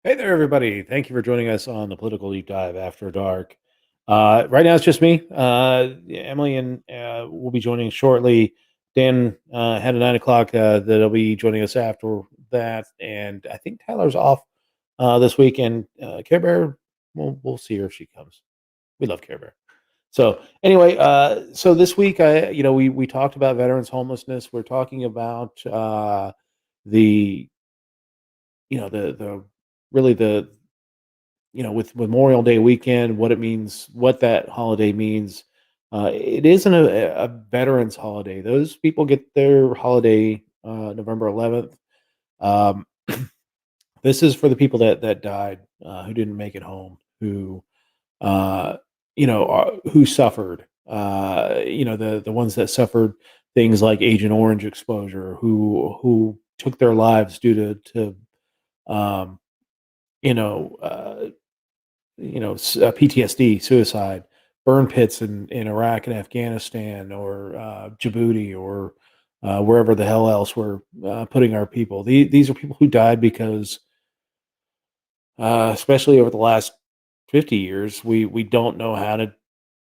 Hey there, everybody. Thank you for joining us on the Political Deep Dive After Dark. Right now, it's just me. Emily and will be joining shortly. Dan had a 9 o'clock that'll be joining us after that. And I think Tyler's off this weekend. Care Bear, we'll see her if she comes. We love Care Bear. So anyway, so this week, we talked about veterans homelessness. We're talking about the, the really with Memorial Day weekend, what it means, what that holiday means. It isn't a veterans holiday. Those people get their holiday November 11th. Um, this is for the people that died, who didn't make it home, uh, who suffered. The ones that suffered things like Agent Orange exposure, who took their lives due to um, you know. PTSD, suicide, burn pits in Iraq and Afghanistan, or Djibouti, or wherever the hell else we're putting our people. These are people who died because, especially over the last 50 years, we don't know how to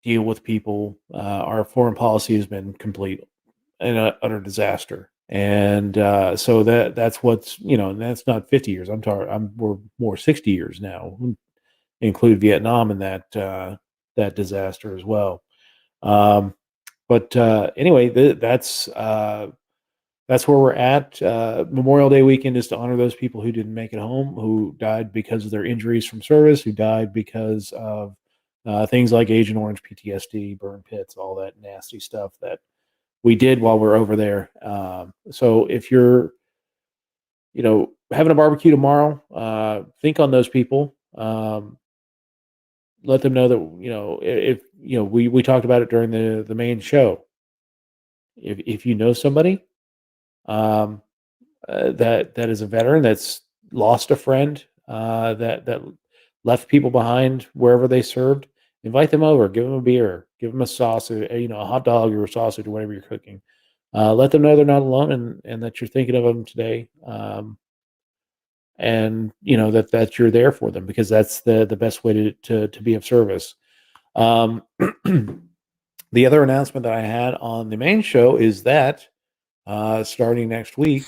deal with people. Our foreign policy has been complete and utter disaster. And so that's what's, that's not 50 years. We're more 60 years now, include Vietnam in that disaster as well. Um, but anyway, that's where we're at. Memorial Day weekend is to honor those people who didn't make it home, who died because of their injuries from service, who died because of things like Agent Orange, PTSD, burn pits, all that nasty stuff that we did while we're over there. So if you're, having a barbecue tomorrow, think on those people. Let them know that, if we talked about it during the main show. If you know somebody um, that is a veteran that's lost a friend, that left people behind wherever they served, invite them over, give them a beer, give them a sausage, a hot dog or a sausage or whatever you're cooking. Let them know they're not alone, and that you're thinking of them today. And that you're there for them, because that's the best way to be of service. Um, the other announcement that I had on the main show is that starting next week,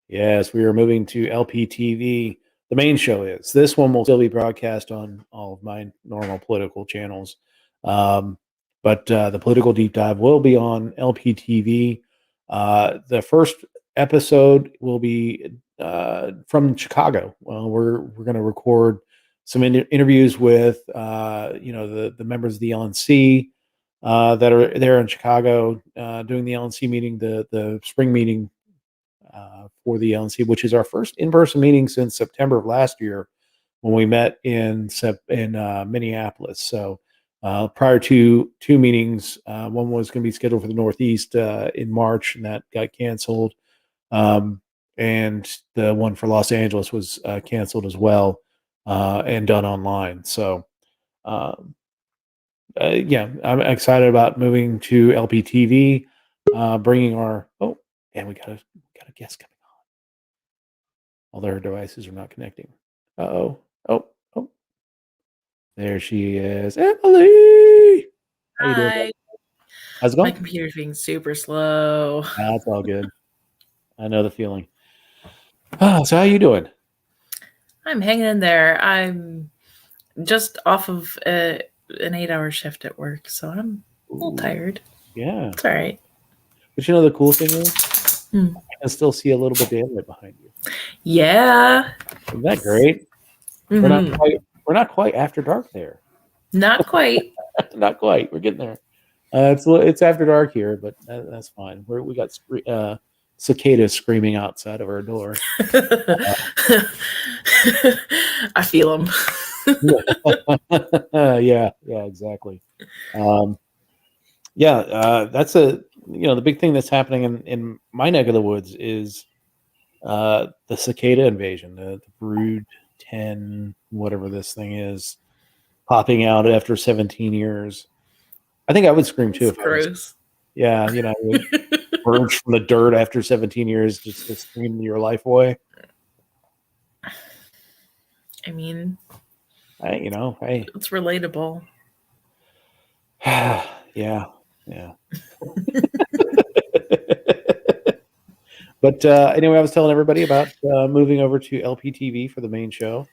yes, we are moving to LPTV. The main show is. This one will still be broadcast on all of my normal political channels. Um, but the political deep dive will be on LPTV. The first episode will be from Chicago. Well, we're going to record some interviews with the members of the LNC that are there in Chicago doing the LNC meeting, the spring meeting for the LNC, which is our first in-person meeting since September of last year, when we met in Minneapolis. So prior to two meetings, one was going to be scheduled for the Northeast in March, and that got canceled. And the one for Los Angeles was canceled as well, and done online. So yeah, I'm excited about moving to LPTV, bringing our and we got a guest coming. All their devices are not connecting. Uh-oh. Oh, there she is. Emily! How you doing, bud? Hi. How's it My going? computer's being super slow. That's all good. I know the feeling. So how you doing? I'm hanging in there. I'm just off of an 8-hour shift at work, so I'm a little Ooh, tired. yeah. It's all right. But the cool thing is, Hmm. I can still see a little bit of daylight behind you. Yeah. Isn't that great? We're not Hmm. quite we're not quite after dark there. Not quite. Not quite. We're getting there. It's after dark here, but that's fine. We got cicadas screaming outside of our door. I feel them. Yeah, yeah, exactly. Um, yeah, that's the big thing that's happening in my neck of the woods is the cicada invasion, the brood 10, whatever this thing is, popping out after 17 years. I think I would scream too It's if I was. gross. Yeah, emerge from the dirt after 17 years just to scream your life away. I mean, Hey, it's relatable. yeah. But anyway, I was telling everybody about moving over to LPTV for the main show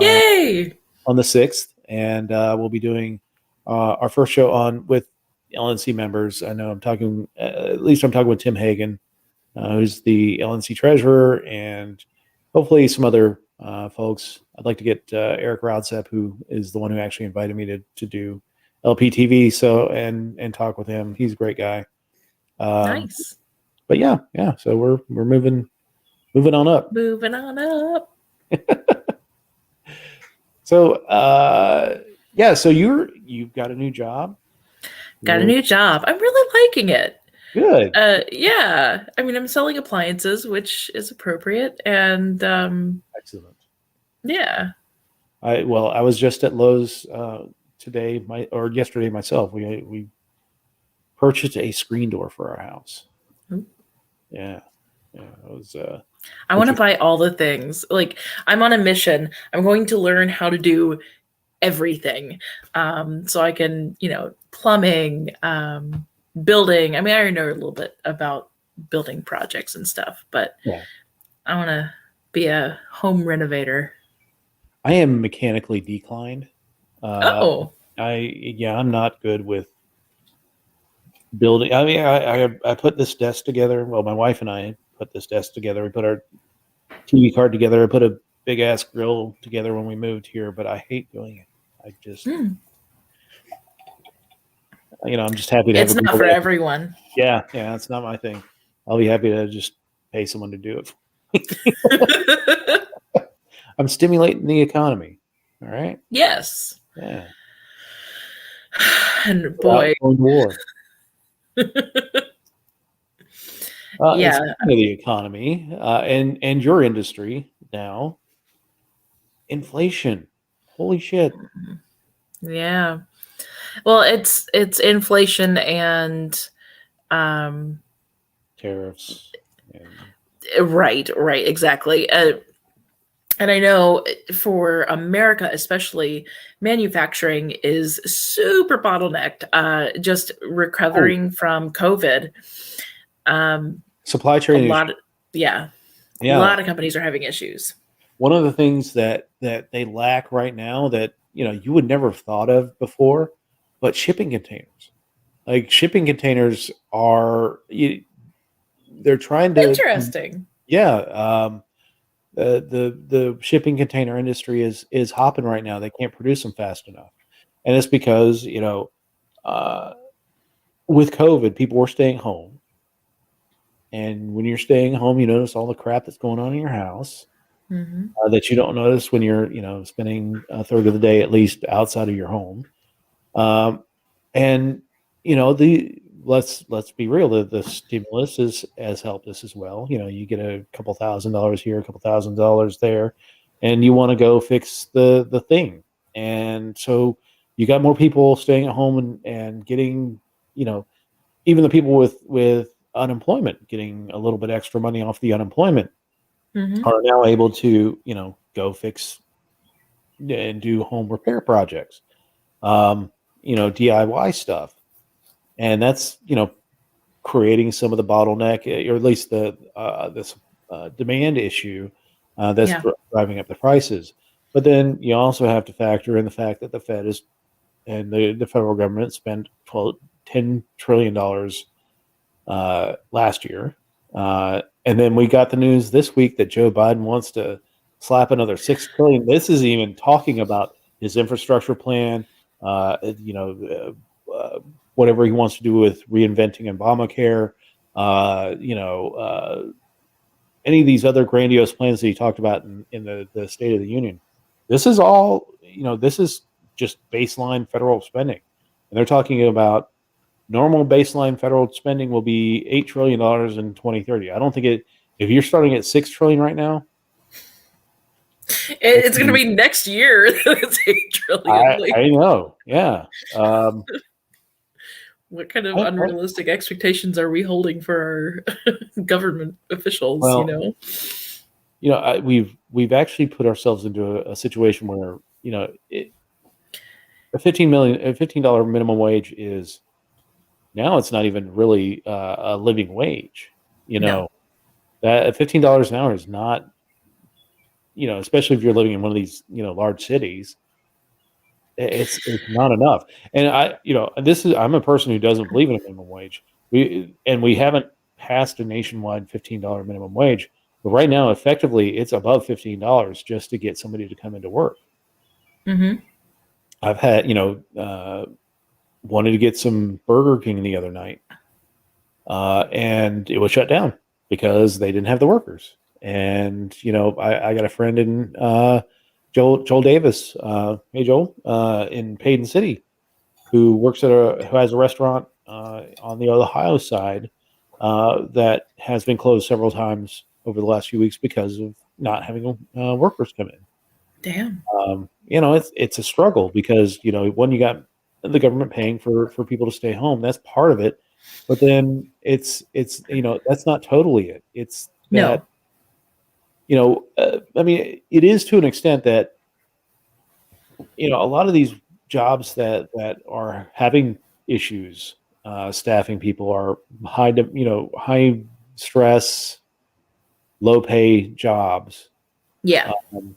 Yay! on the 6th, and we'll be doing our first show on with LNC members. I know at least I'm talking with Tim Hagan, who's the LNC treasurer, and hopefully some other folks. I'd like to get Eric Rodsep, who is the one who actually invited me to do LPTV, and talk with him. He's a great guy. Nice. But yeah. So we're moving on up. Moving on up. So so you've got a new job. Got a new job. I'm really liking it. Good. Yeah. I mean, I'm selling appliances, which is appropriate, and Excellent. yeah. I was just at Lowe's today, yesterday myself. We purchased a screen door for our house. Ooh. Yeah. It was. I want to buy all the things. Like, I'm on a mission. I'm going to learn how to do everything, so I can, plumbing, building. I mean, I already know a little bit about building projects and stuff, but yeah. I want to be a home renovator. I am mechanically declined. I'm not good with building. I mean, I put this desk together. Well, my wife and I put this desk together. We put our TV card together. I put a big ass grill together when we moved here, but I hate doing it. I just, I'm just happy to. It's not for everyone. Yeah, it's not my thing. I'll be happy to just pay someone to do it. I'm stimulating the economy. All right. Yes. Yeah. And boy. War. Yeah. The economy and your industry now. Inflation. Holy shit. Yeah. Well, it's inflation and tariffs. Right, exactly. And I know for America, especially, manufacturing is super bottlenecked. Just recovering from COVID. Supply chain. A lot of companies are having issues. One of the things that they lack right now that you would never have thought of before, but shipping containers. Like shipping containers are they're trying to interesting. Yeah. The shipping container industry is hopping right now. They can't produce them fast enough, and it's because with COVID, people were staying home, and when you're staying home, you notice all the crap that's going on in your house that you don't notice when you're spending a third of the day at least outside of your home, and let's be real. The stimulus has helped us as well. You get a couple $1,000s here, a couple $1,000s there, and you want to go fix the thing. And so you got more people staying at home and getting, even the people with unemployment getting a little bit extra money off the unemployment are now able to, go fix and do home repair projects, DIY stuff. And that's, creating some of the bottleneck, or at least this demand issue that's driving up the prices. But then you also have to factor in the fact that the Fed and the federal government spent $10 trillion last year. And then we got the news this week that Joe Biden wants to slap another $6 trillion. This is even talking about his infrastructure plan, whatever he wants to do with reinventing Obamacare, any of these other grandiose plans that he talked about in the State of the Union. This is all, this is just baseline federal spending. And they're talking about normal baseline federal spending will be $8 trillion in 2030. I don't think if you're starting at $6 trillion right now, it's going to be next year. It's $8 trillion. I know. Yeah. What kind of I, unrealistic expectations are we holding for our government officials, you well, know? we've actually put ourselves into a situation where a $15 minimum wage is now it's not even really a living wage. You No. know that $15 an hour is not, especially if you're living in one of these large cities. It's not enough. And I'm a person who doesn't believe in a minimum wage. We haven't passed a nationwide $15 minimum wage, but right now, effectively, it's above $15 just to get somebody to come into work. Mhm. I've had, wanted to get some Burger King the other night, and it was shut down because they didn't have the workers. And I got a friend in Joel Davis. Hey Joel, in Paden City, who has a restaurant on the Ohio side that has been closed several times over the last few weeks because of not having workers come in. Damn. It's a struggle because when you got the government paying for people to stay home, that's part of it, but then it's that's not totally it. It's that No. I mean, it is to an extent that a lot of these jobs that are having issues staffing people are high stress, low pay jobs. Yeah. Um,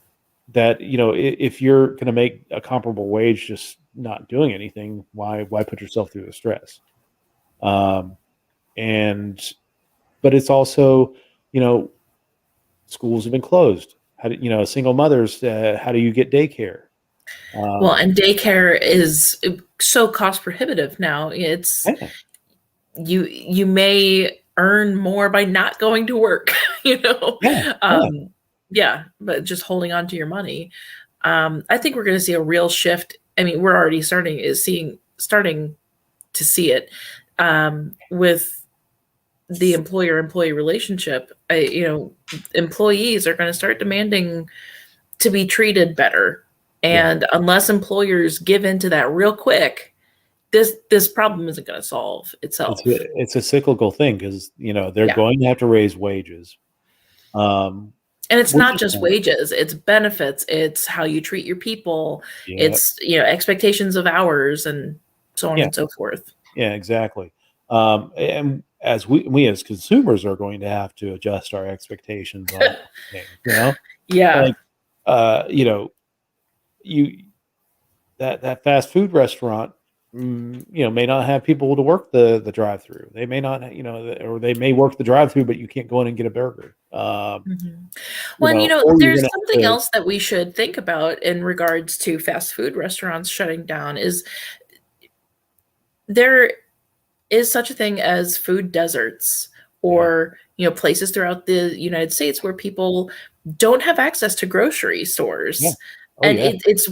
that if you're going to make a comparable wage just not doing anything, why put yourself through the stress? Um, and but it's also you know schools have been closed. How do single mothers? How do you get daycare? Well, Um, and daycare is so cost prohibitive now. It's yeah, you may earn more by not going to work, you know. yeah, yeah, Um yeah, but just holding on to your money. I think we're going to see a real shift. I mean, we're already starting to see it with the employer employee relationship. Employees are going to start demanding to be treated better. yeah. And unless employers give into that real quick, this problem isn't going to solve It's itself. a cyclical thing because they're Yeah. going to have to raise wages, um, And it's which not is just fine. wages, it's benefits, it's how you treat your people, Yeah, it's, expectations of hours and so on yeah, and so forth. yeah, exactly. And as we as consumers are going to have to adjust our expectations on things, Yeah. like you know you that fast food restaurant, may not have people to work the drive through. They may not, or they may work the drive through, but you can't go in and get a burger. Mhm. Well, and Or you're there's gonna something have to, else that we should think about in regards to fast food restaurants shutting down is there is such a thing as food deserts yeah, or, places throughout the United States where people don't have access to grocery yeah, stores. oh And yeah, it's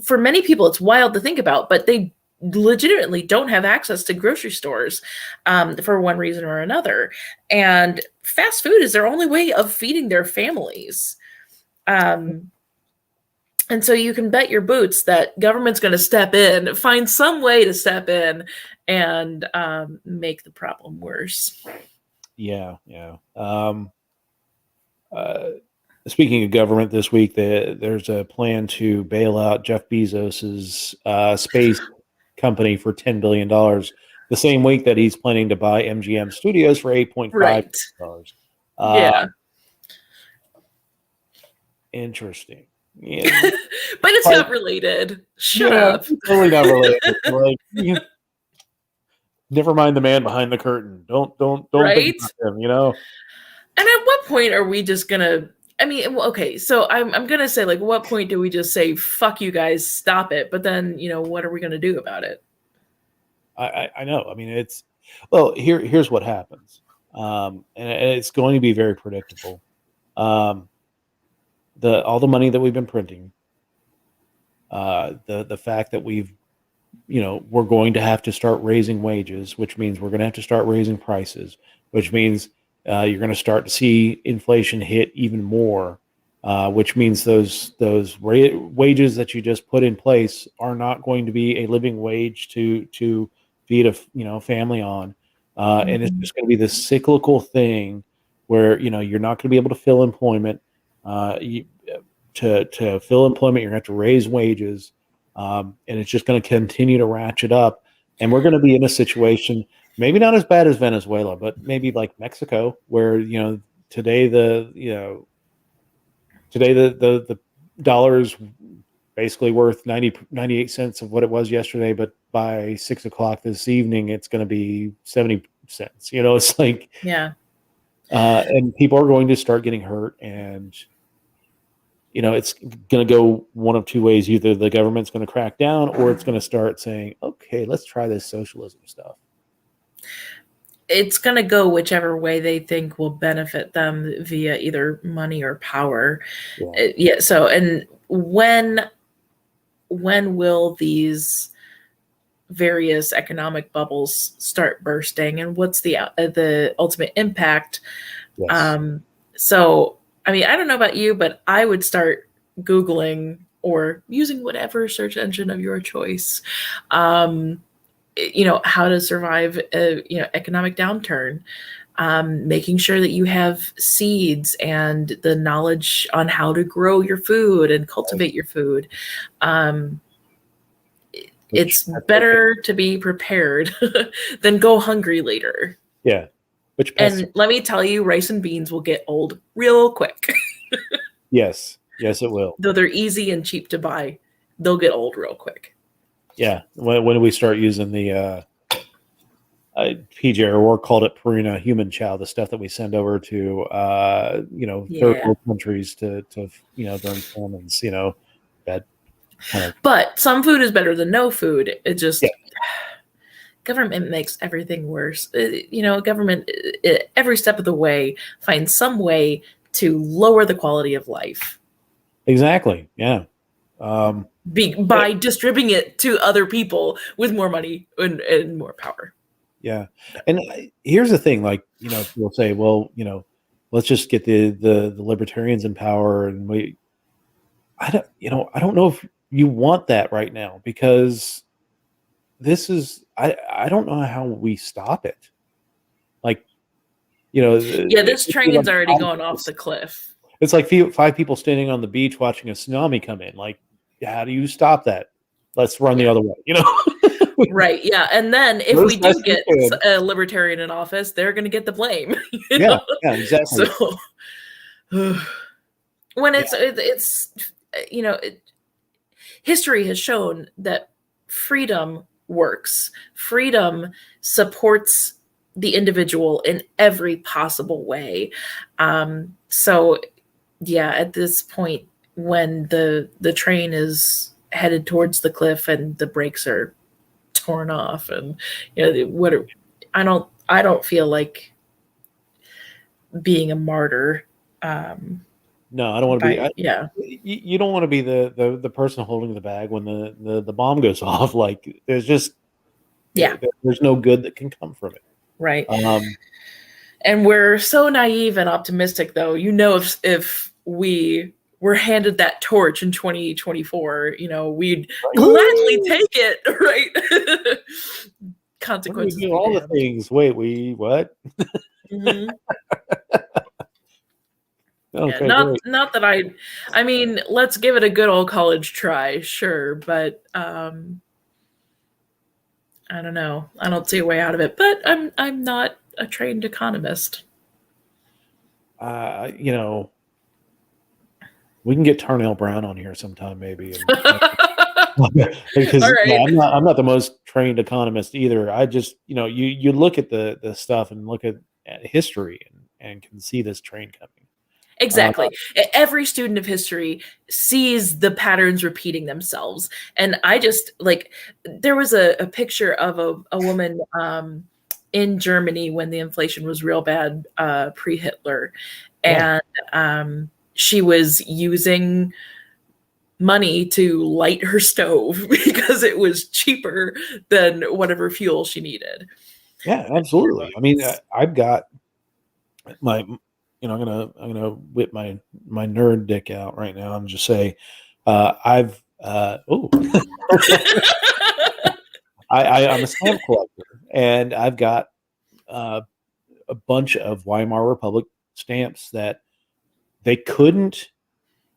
for many people, it's wild to think about, but they legitimately don't have access to grocery stores for one reason or another. And fast food is their only way of feeding their families. Um, and so you can bet your boots that government's going to step in, find some way to step in and make the problem worse. yeah, yeah. Uh, Speaking of government, this week there's a plan to bail out Jeff Bezos's space company for $10 billion. The same week that he's planning to buy MGM Studios for $8.5 Right. billion. Uh, Yeah. Interesting. Yeah, But it's like not related. Shut yeah, up. totally not related. Like, never mind the man behind the curtain. Don't think Right? about him. And at what point are we just gonna? I mean, okay, so I'm gonna say, like, what point do we just say, "Fuck you guys, stop it"? But then, what are we gonna do about it? I know. I mean, here's what happens, and it's going to be very predictable. Um, the all the money that we've been printing, the fact that we're going to have to start raising wages, which means we're going to have to start raising prices, which means you're going to start to see inflation hit even more, which means wages that you just put in place are not going to be a living wage to feed a family on, and it's Mhm. just going to be this cyclical thing where you're not going to be able to fill employment. You, to fill employment, you're going to have to raise wages, and it's just going to continue to ratchet up. And we're going to be in a situation, maybe not as bad as Venezuela, but maybe like Mexico, where today the dollar is basically worth 98 cents of what it was yesterday, but by 6 o'clock this evening, it's going to be 70 cents. It's like, Yeah. and people are going to start getting hurt, and it's going to go one of two ways. Either the government's going to crack down, or it's going to start saying, okay, let's try this socialism stuff. It's going to go whichever way they think will benefit them via either money or power. Yeah. Yeah. So, and when will these various economic bubbles start bursting, and what's the ultimate impact? Yes. So, I mean, I don't know about you, but I would start Googling or using whatever search engine of your choice, how to survive a economic downturn, making sure that you have seeds and the knowledge on how to grow your food and cultivate your food. Um, Which it's better to be prepared than go hungry later. Yeah. Which pests? And let me tell you, rice and beans will get old real quick. Yes. Yes, it will. Though they're easy and cheap to buy, they'll get old real quick. Yeah. When do we start using the PJ O'Rourke called it Purina human chow, the stuff that we send over to third Yeah. world countries to during famines, that kind of. But some food is better than no food. It just Yeah. government makes everything worse. Government every step of the way finds some way to lower the quality of life. Exactly. Yeah. By distributing it to other people with more money and more power. Yeah. And here's the thing, like, people say, well, let's just get the libertarians in power, and I don't know if you want that right now, because this is I don't know how we stop it. Like, Yeah, this it'd be like train's already going off the cliff. it's like five people standing on the beach watching a tsunami come in. Like, how do you stop that? Let's run the Yeah. other way. Right. Yeah. And then if Those we do best we get could. a libertarian in office, they're going to get the blame. Yeah. Yeah. Exactly. So when Yeah. it's history has shown that freedom works. Freedom supports the individual in every possible way. So yeah, at this point, when the train is headed towards the cliff and the brakes are torn off, and I don't feel like being a martyr. No, I don't want to be. Yeah. You don't want to be the person holding the bag when the bomb goes off. Like, Yeah. there's no good that can come from it. Right. Um, And we're so naive and optimistic, though. If we were handed that torch in 2024, we'd gladly take it, right? Consequences do be all the damned. things. Wait, what? Mhm. Okay, Yeah, great. not that I mean, let's give it a good old college try, sure, but I don't know. I don't see a way out of it, but I'm not a trained economist. Uh, you know, we can get Tarnell Brown on here sometime, maybe, All because right. I'm not the most trained economist either. I just, you look at the stuff and look at history, and can see this train coming. Uh, Exactly. Every student of history sees the patterns repeating themselves. And I just like, there was a picture of a woman in Germany when the inflation was real bad, pre-Hitler. yeah, And she was using money to light her stove because it was cheaper than whatever fuel she needed. yeah, absolutely. I mean, I've got my, I'm gonna whip my nerd dick out right now and just say, I've oh I'm a stamp collector, and I've got uh, a bunch of Weimar Republic stamps that they couldn't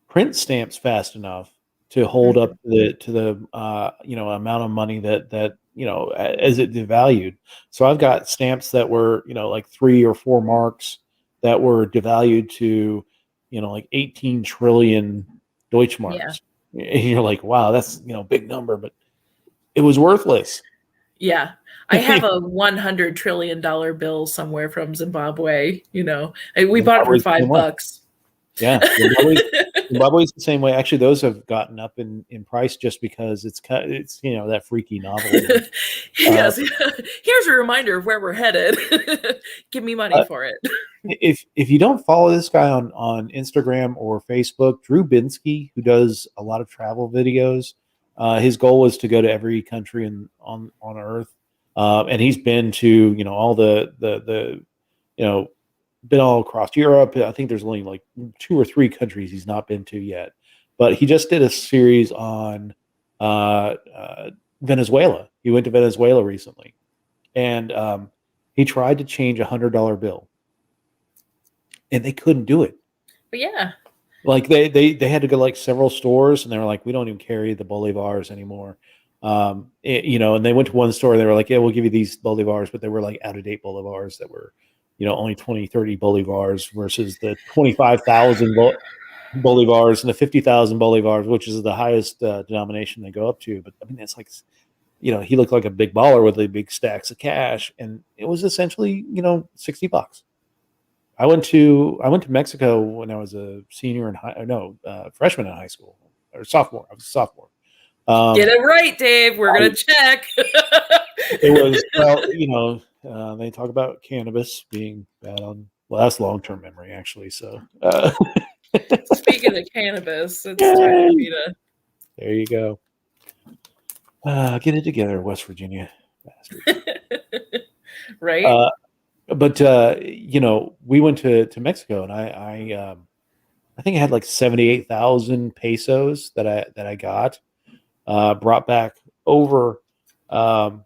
print stamps fast enough to hold up Mhm. the amount of money that as it devalued. So I've got stamps that were like 3 or 4 marks that were devalued to like 18 trillion Yeah. Deutschmarks. And you're like, wow, that's a big number, but it was worthless. Yeah. I have a $100 trillion bill somewhere from Zimbabwe, We bought it for Zimbabwe's the same way. $5. Yeah, Zimbabwe's the same way. Actually, those have gotten up in price just because it's that freaky novelty. Uh, Yes. Here's a reminder of where we're headed. Give me money uh, for it. if you don't follow this guy on Instagram or Facebook, Drew Binsky, who does a lot of travel videos, his goal is to go to every country on Earth, and he's been to all the you know been all across Europe. I think there's only like 2 or 3 countries he's not been to yet. But he just did a series on Venezuela. He went to Venezuela recently, and he tried to change $100 bill, and they couldn't do it. But yeah. Like they had to go like several stores, and they were like, we don't even carry the bolivars anymore. And they went to one store, and they were like, yeah, we'll give you these bolivars, but they were like out of date bolivars that were only 20, 30 bolivars versus the 25,000 bolivars and the 50,000 bolivars, which is the highest denomination they go up to. But I mean, it's like, he looked like a big baller with the big stacks of cash, and it was essentially, $60. I went to Mexico when I was a senior in no, freshman in high school, or sophomore. I was a sophomore. Get Um, it right, Dave. We're I, going to check. it was, well, they talk about cannabis being bad on, well, that's long term memory actually. So Speaking of cannabis, it's time for yay, me to. there you go. Get it together, West Virginia bastards. Right? Uh, but we went to Mexico, and I think I had like 78,000 pesos that I got brought back over. Um,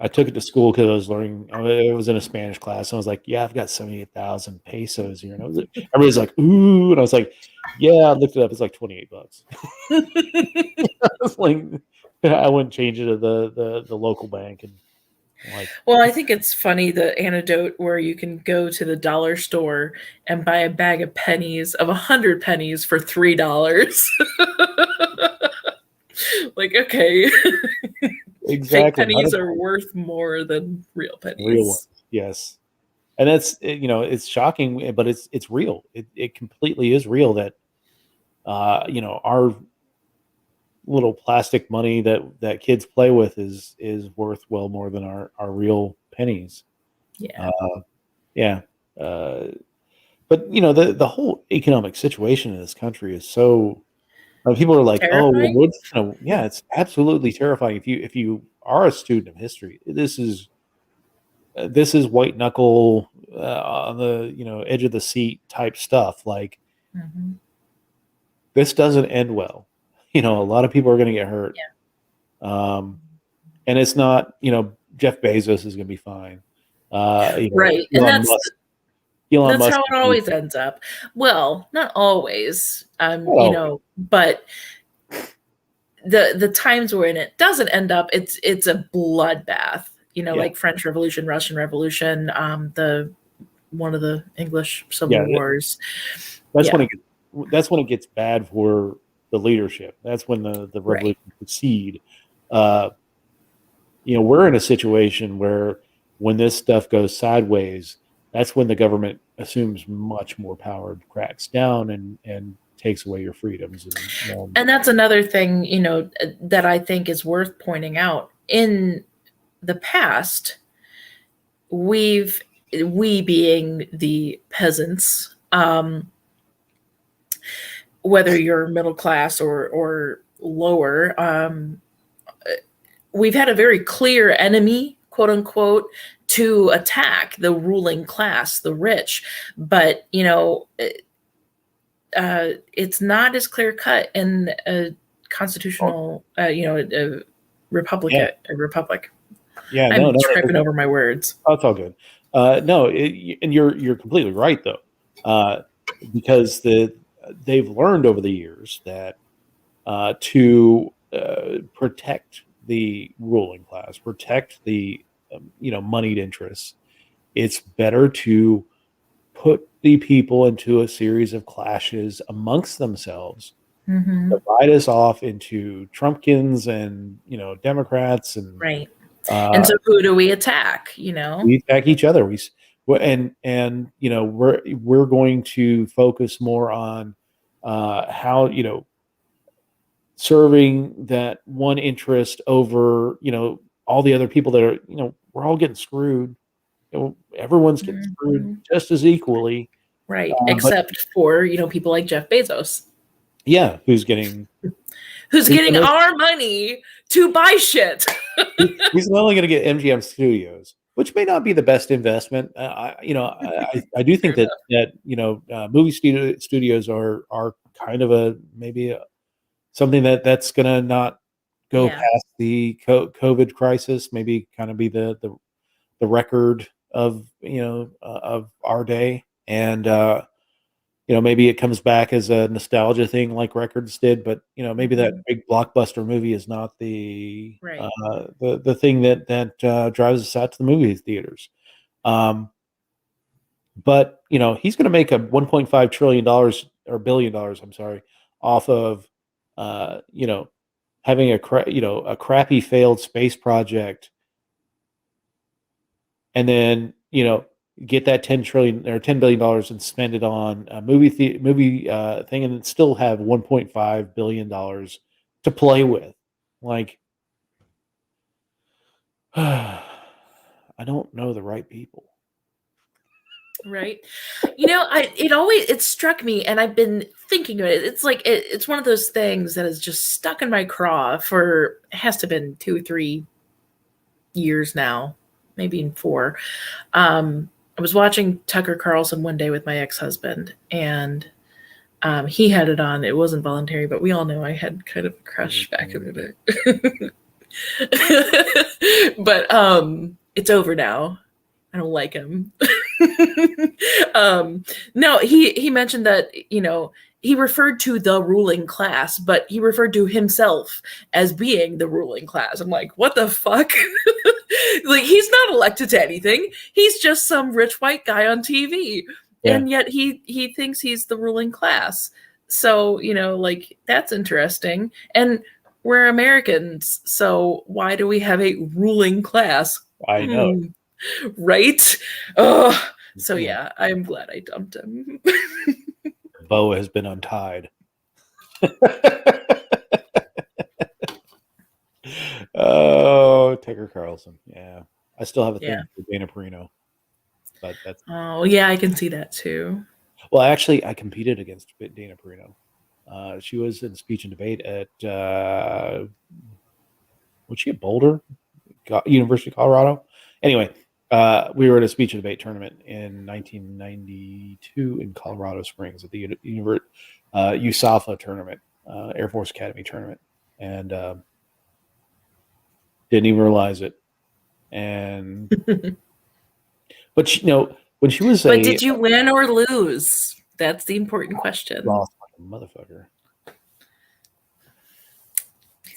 I took it to school because I was learning. I was in a Spanish class, and I was like, "Yeah, I've got 78,000 pesos here." And everybody's like, "Ooh!" And I was like, "Yeah." I looked it up. It's like $28. I was like, I wouldn't change it to the local bank, and like, Well, I think it's funny the anecdote where you can go to the dollar store and buy a bag of pennies of 100 pennies for $3. Like, okay, fake exactly, pennies are worth more than real real ones, pennies. yes. And that's it's shocking, but it's real. It completely is real that our little plastic money that kids play with is worth well more than our real pennies. Yeah. Uh, yeah, uh, but the whole economic situation in this country is so. People are like, oh, well, Terrifying? yeah, it's absolutely terrifying. If you are a student of history, this is white knuckle on the edge of the seat type stuff. Like, Mhm. this doesn't end well. A lot of people are going to get hurt. Yeah. Um, and it's not, Jeff Bezos is going to be fine. Right. And Elon Musk, Elon that's Musk how it is going to be always ends up. Well, not always. not always. But the times when it doesn't end up, it's a bloodbath. Yeah, Like French Revolution, Russian Revolution, the one of the English Civil yeah. Wars. That's when Yeah. it gets bad for the leadership. That's when the Right. revolution succeed. Uh, we're in a situation where when this stuff goes sideways, that's when the government assumes much more power, cracks down, and takes away your freedoms. And And that's another thing, that I think is worth pointing out. In the past, we being the peasants, whether you're middle class or lower, we've had a very clear enemy, quote unquote, to attack: the ruling class, the rich. But it's not as clear cut in a constitutional, Yeah, republic. yeah, no, I'm no, tripping over my words. oh, it's all good. No, and you're completely right though, uh, because they've learned over the years that to protect the ruling class, protect the moneyed interests, it's better to put the people into a series of clashes amongst themselves, Hmm. divide us off into Trumpkins and Democrats, and Right. And uh, so who do we attack? You know? we attack each other. And we're going to focus more on how serving that one interest over all the other people that are we're all getting screwed. Everyone's getting screwed Mhm. just as equally. Right. But Except for, people like Jeff Bezos, yeah, who's getting who's who's getting gonna our money to buy shit. he's not only going to get MGM Studios, which may not be the best investment. I do think Fair that enough. movie studios are kind of maybe something that's going to not go Yeah. past the COVID crisis. Maybe kind of be the record of our day, and maybe it comes back as a nostalgia thing like records did, but maybe that Mhm. big blockbuster movie is not Right. the thing that drives us out to the movie theaters. Um, but he's going to make a 1.5 trillion dollars or billion dollars, I'm sorry, off of uh, you know having a crappy failed space project, and then get that 10 trillion or $10 billion and spend it on a movie thing, and still have 1.5 billion dollars to play with. Like, I don't know the right people. Right. It struck me, and I've been thinking of it. It's like it's one of those things that has just stuck in my craw for, it has to have been 2 or 3 years now, maybe in four. I was watching Tucker Carlson one day with my ex-husband, and he had it on. It wasn't voluntary, but we all know I had kind of a crush back in the day. But it's over now. I don't like him. No, he mentioned that he referred to the ruling class, but he referred to himself as being the ruling class. I'm like, what the fuck? Like, he's not elected to anything. He's just some rich white guy on TV, Yeah, and yet he thinks he's the ruling class. So like, that's interesting. And we're Americans, so why do we have a ruling class? I know. Hmm. Right? Oh, so Yeah, yeah, I'm glad I dumped him. the bow has been untied. Oh, Tucker Carlson. Yeah, I still have a Yeah. thing for Dana Perino, but that's Oh, yeah, I can see that too. well. Actually, I competed against Dana Perino. She was in speech and debate at was she at Boulder, University of Colorado? Anyway, we were at a speech and debate tournament in 1992 in Colorado Springs at the USAFA tournament, Air Force Academy tournament, and didn't even realize it. And but when she was But a did you win or lose? That's the important question. lost like a motherfucker.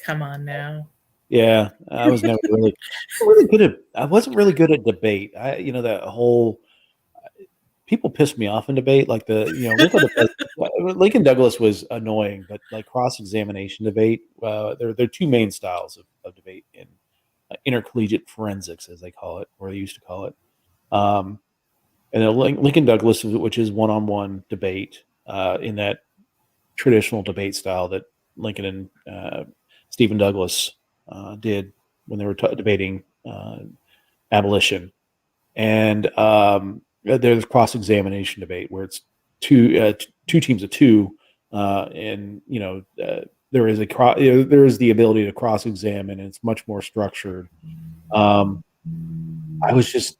Come on now. Yeah, I was never really good at. I wasn't really good at debate. The whole people pissed me off in debate. Like Lincoln Douglas was annoying, but like cross examination debate, there are two main styles of debate in intercollegiate forensics, as they call it, or they used to call it. Um, and Lincoln Douglas, which is one-on-one debate in that traditional debate style that Lincoln and Stephen Douglas did when they were debating abolition. And there's cross examination debate where it's two teams of two, and there is there is the ability to cross examine, and it's much more structured. Um, I was just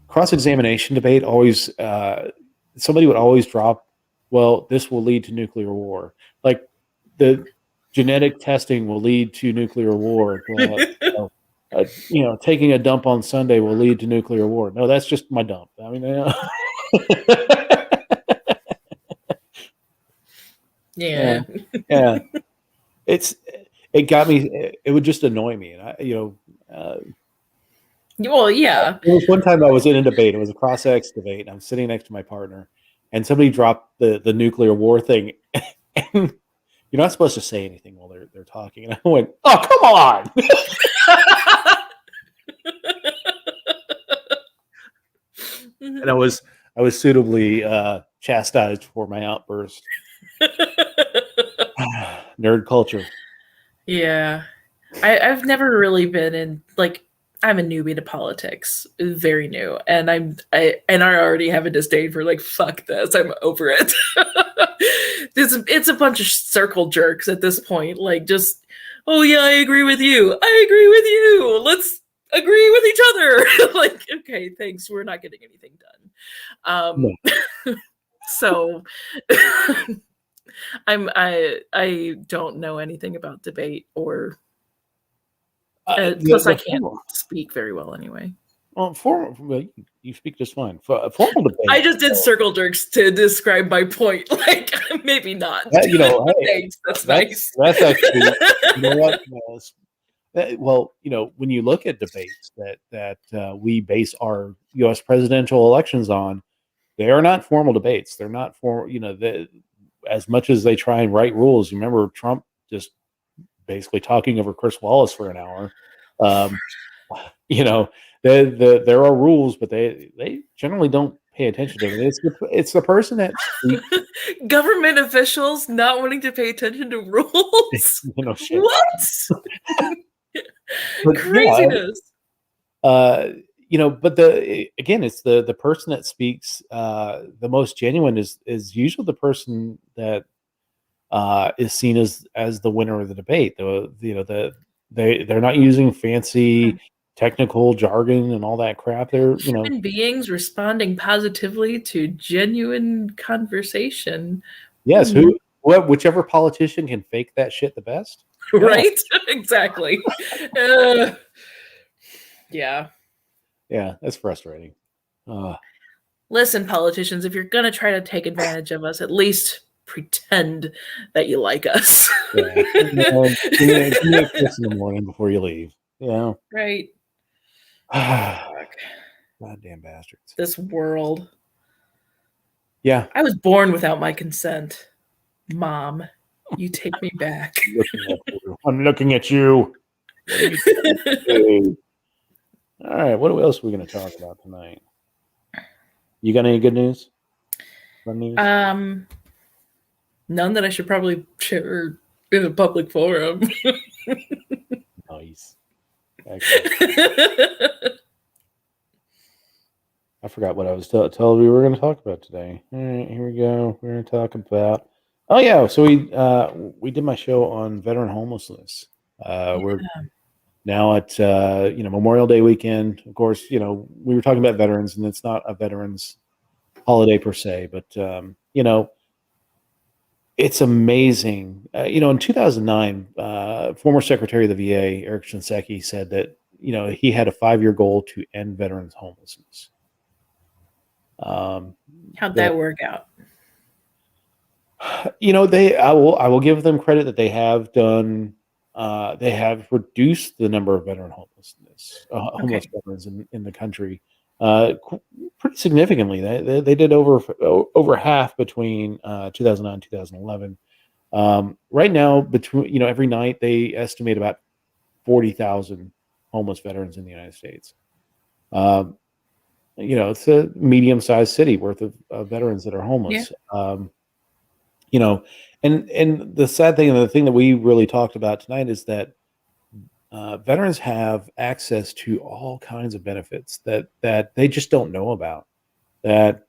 cross examination debate always somebody would always drop. Well, this will lead to nuclear war. Like the genetic testing will lead to nuclear war. Taking a dump on Sunday will lead to nuclear war. No, that's just my dump. I mean, yeah, Yeah. yeah. It's it got me. It would just annoy me, and Well, there yeah. was one time I was in a debate. It was a cross-ex debate, and I'm sitting next to my partner, and somebody dropped the nuclear war thing, and you're not supposed to say anything while they're talking. And I went, "Oh, come on!" And I was suitably chastised for my outburst. Nerd culture. Yeah. I've never really been in like I'm a newbie to politics, very new, and I already have a disdain for like fuck this, I'm over it. It's a bunch of circle jerks at this point, like just oh yeah, I agree with you, I agree with you, let's agree with each other. Like okay, thanks, we're not getting anything No. done. So I don't know anything about debate or plus I can't speak very well anyway. Well, you speak just fine. Formal I debate. just did circle jerks to describe my point. Like maybe not. Hey, Thanks. That's that's nice. that's actually, you know what? Well, when you look at debates that we base our U.S. presidential elections on, they are not formal debates. They're not formal. As much as they try and write rules. You remember Trump just basically talking over Chris Wallace for an hour. Um, you know, there are rules, but they generally don't pay attention to them. It's the person that speaks. Government officials not wanting to pay attention to rules. Shit. What? But yeah, Craziness. but it's the person that speaks the most genuine is usually the person that is seen as the winner of the debate. They're not using fancy technical jargon and all that crap. Human beings responding positively to genuine conversation. Yes, whichever politician can fake that shit the best. Yeah. Right? Exactly. Yeah. Yeah, that's frustrating. Listen, politicians, if you're going to try to take advantage of us, at least pretend that you like us. Yeah. Give me a kiss in the morning before you leave. Yeah. Right. Goddamn bastards. This world. Yeah. I was born without my consent. Mom, you take me back. I'm looking at you. What are you doing? All right. What else are we going to talk about tonight? You got any good news? Fun news? None that I should probably share in a public forum. Nice. I forgot what I was told we were going to talk about today. All right, here we go. We're going to talk about. Oh yeah, so we did my show on veteran homelessness. We're now at Memorial Day weekend. Of course, we were talking about veterans, and it's not a veterans holiday per se, but it's amazing. In 2009, former Secretary of the VA Eric Shinseki said that he had a 5-year goal to end veterans homelessness. How'd that work out? I will give them credit that they have done. They have reduced the number of veteran homeless veterans in the country pretty significantly. They did over half between 2009 and 2011. Right now, between every night they estimate about 40,000 homeless veterans in the United States. It's a medium-sized city worth of veterans that are homeless. Yeah. And the sad thing, and the thing that we really talked about tonight, is that veterans have access to all kinds of benefits that they just don't know about. That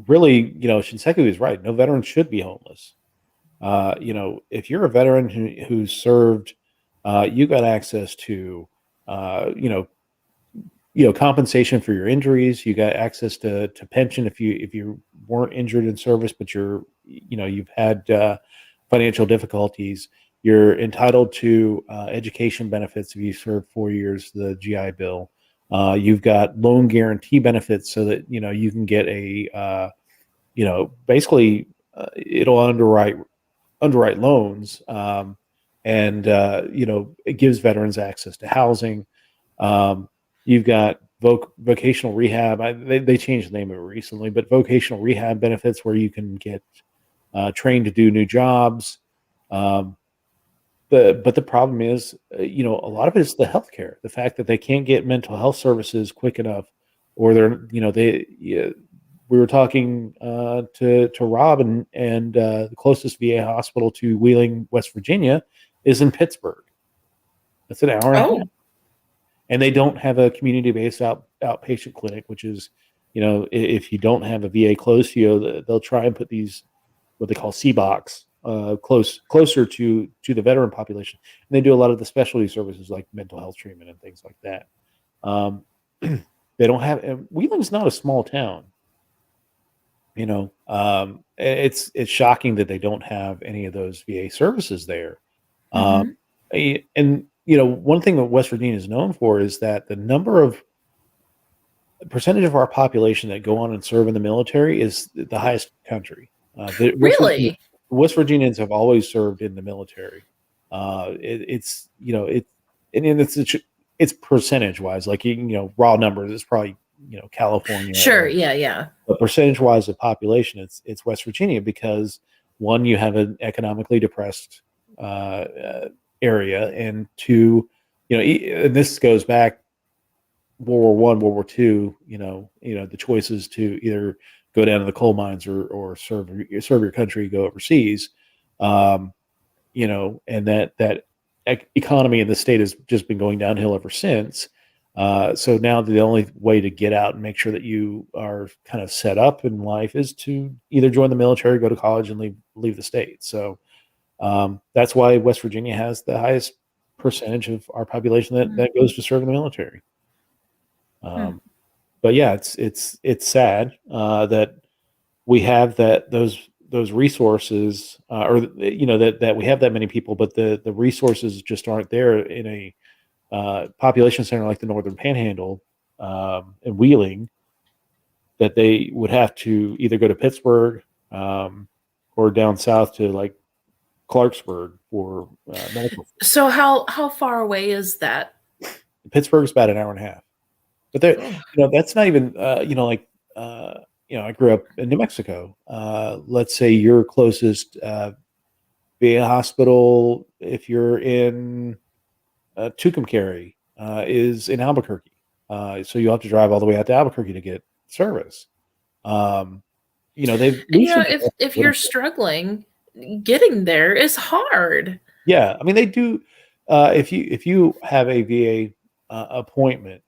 really, Shinseki was right. No veteran should be homeless. If you're a veteran who served, you got access to, compensation for your injuries. You got access to pension if you weren't injured in service, but you've had financial difficulties, you're entitled to education benefits if you serve 4 years, the GI Bill. You've got loan guarantee benefits so that you can get basically it'll underwrite loans, and it gives veterans access to housing. You've got vocational rehab. They changed the name of it recently, but vocational rehab benefits where you can get trained to do new jobs. Um, but the problem is, a lot of it is the healthcare, the fact that they can't get mental health services quick enough, or we were talking to Rob, and the closest VA hospital to Wheeling, West Virginia, is in Pittsburgh. That's an hour and a half, Oh. and they don't have a community-based outpatient clinic, which is, if you don't have a VA close to you, they'll try and put these what they call C-box closer to the veteran population, and they do a lot of the specialty services like mental health treatment and things like that. Um, they don't have. Wheeling's not a small town. It's shocking that they don't have any of those VA services there. Um, Hmm. and one thing that West Virginia is known for is that the percentage of our population that go on and serve in the military is the highest in the country. Really? West Virginians have always served in the military. It's and it's percentage wise, like raw numbers. It's probably California, Sure. Yeah. Yeah. but percentage wise of population, it's West Virginia, because one, you have an economically depressed area, and two, and this goes back World War I, World War II. The choices to either go down to the coal mines or serve your country, go overseas. Um, and that economy in the state has just been going downhill ever since. So now the only way to get out and make sure that you are kind of set up in life is to either join the military, go to college, and leave the state. So that's why West Virginia has the highest percentage of our population that goes to serve in the military. Hmm. But yeah, it's sad that we have those resources, or that we have that many people, but the resources just aren't there in a population center like the Northern Panhandle, and Wheeling, that they would have to either go to Pittsburgh, or down south to like Clarksburg for medical. So how far away is that? Pittsburgh's about an hour and a half, but there, Oh. that's not even like I grew up in New Mexico. Let's say your closest VA hospital, if you're in Tucumcari, is in Albuquerque. So you'll have to drive all the way out to Albuquerque to get service. Um, they've And loosened it up if a little you're bit. struggling, getting there is hard. Yeah, I mean they do. If you have a VA appointment,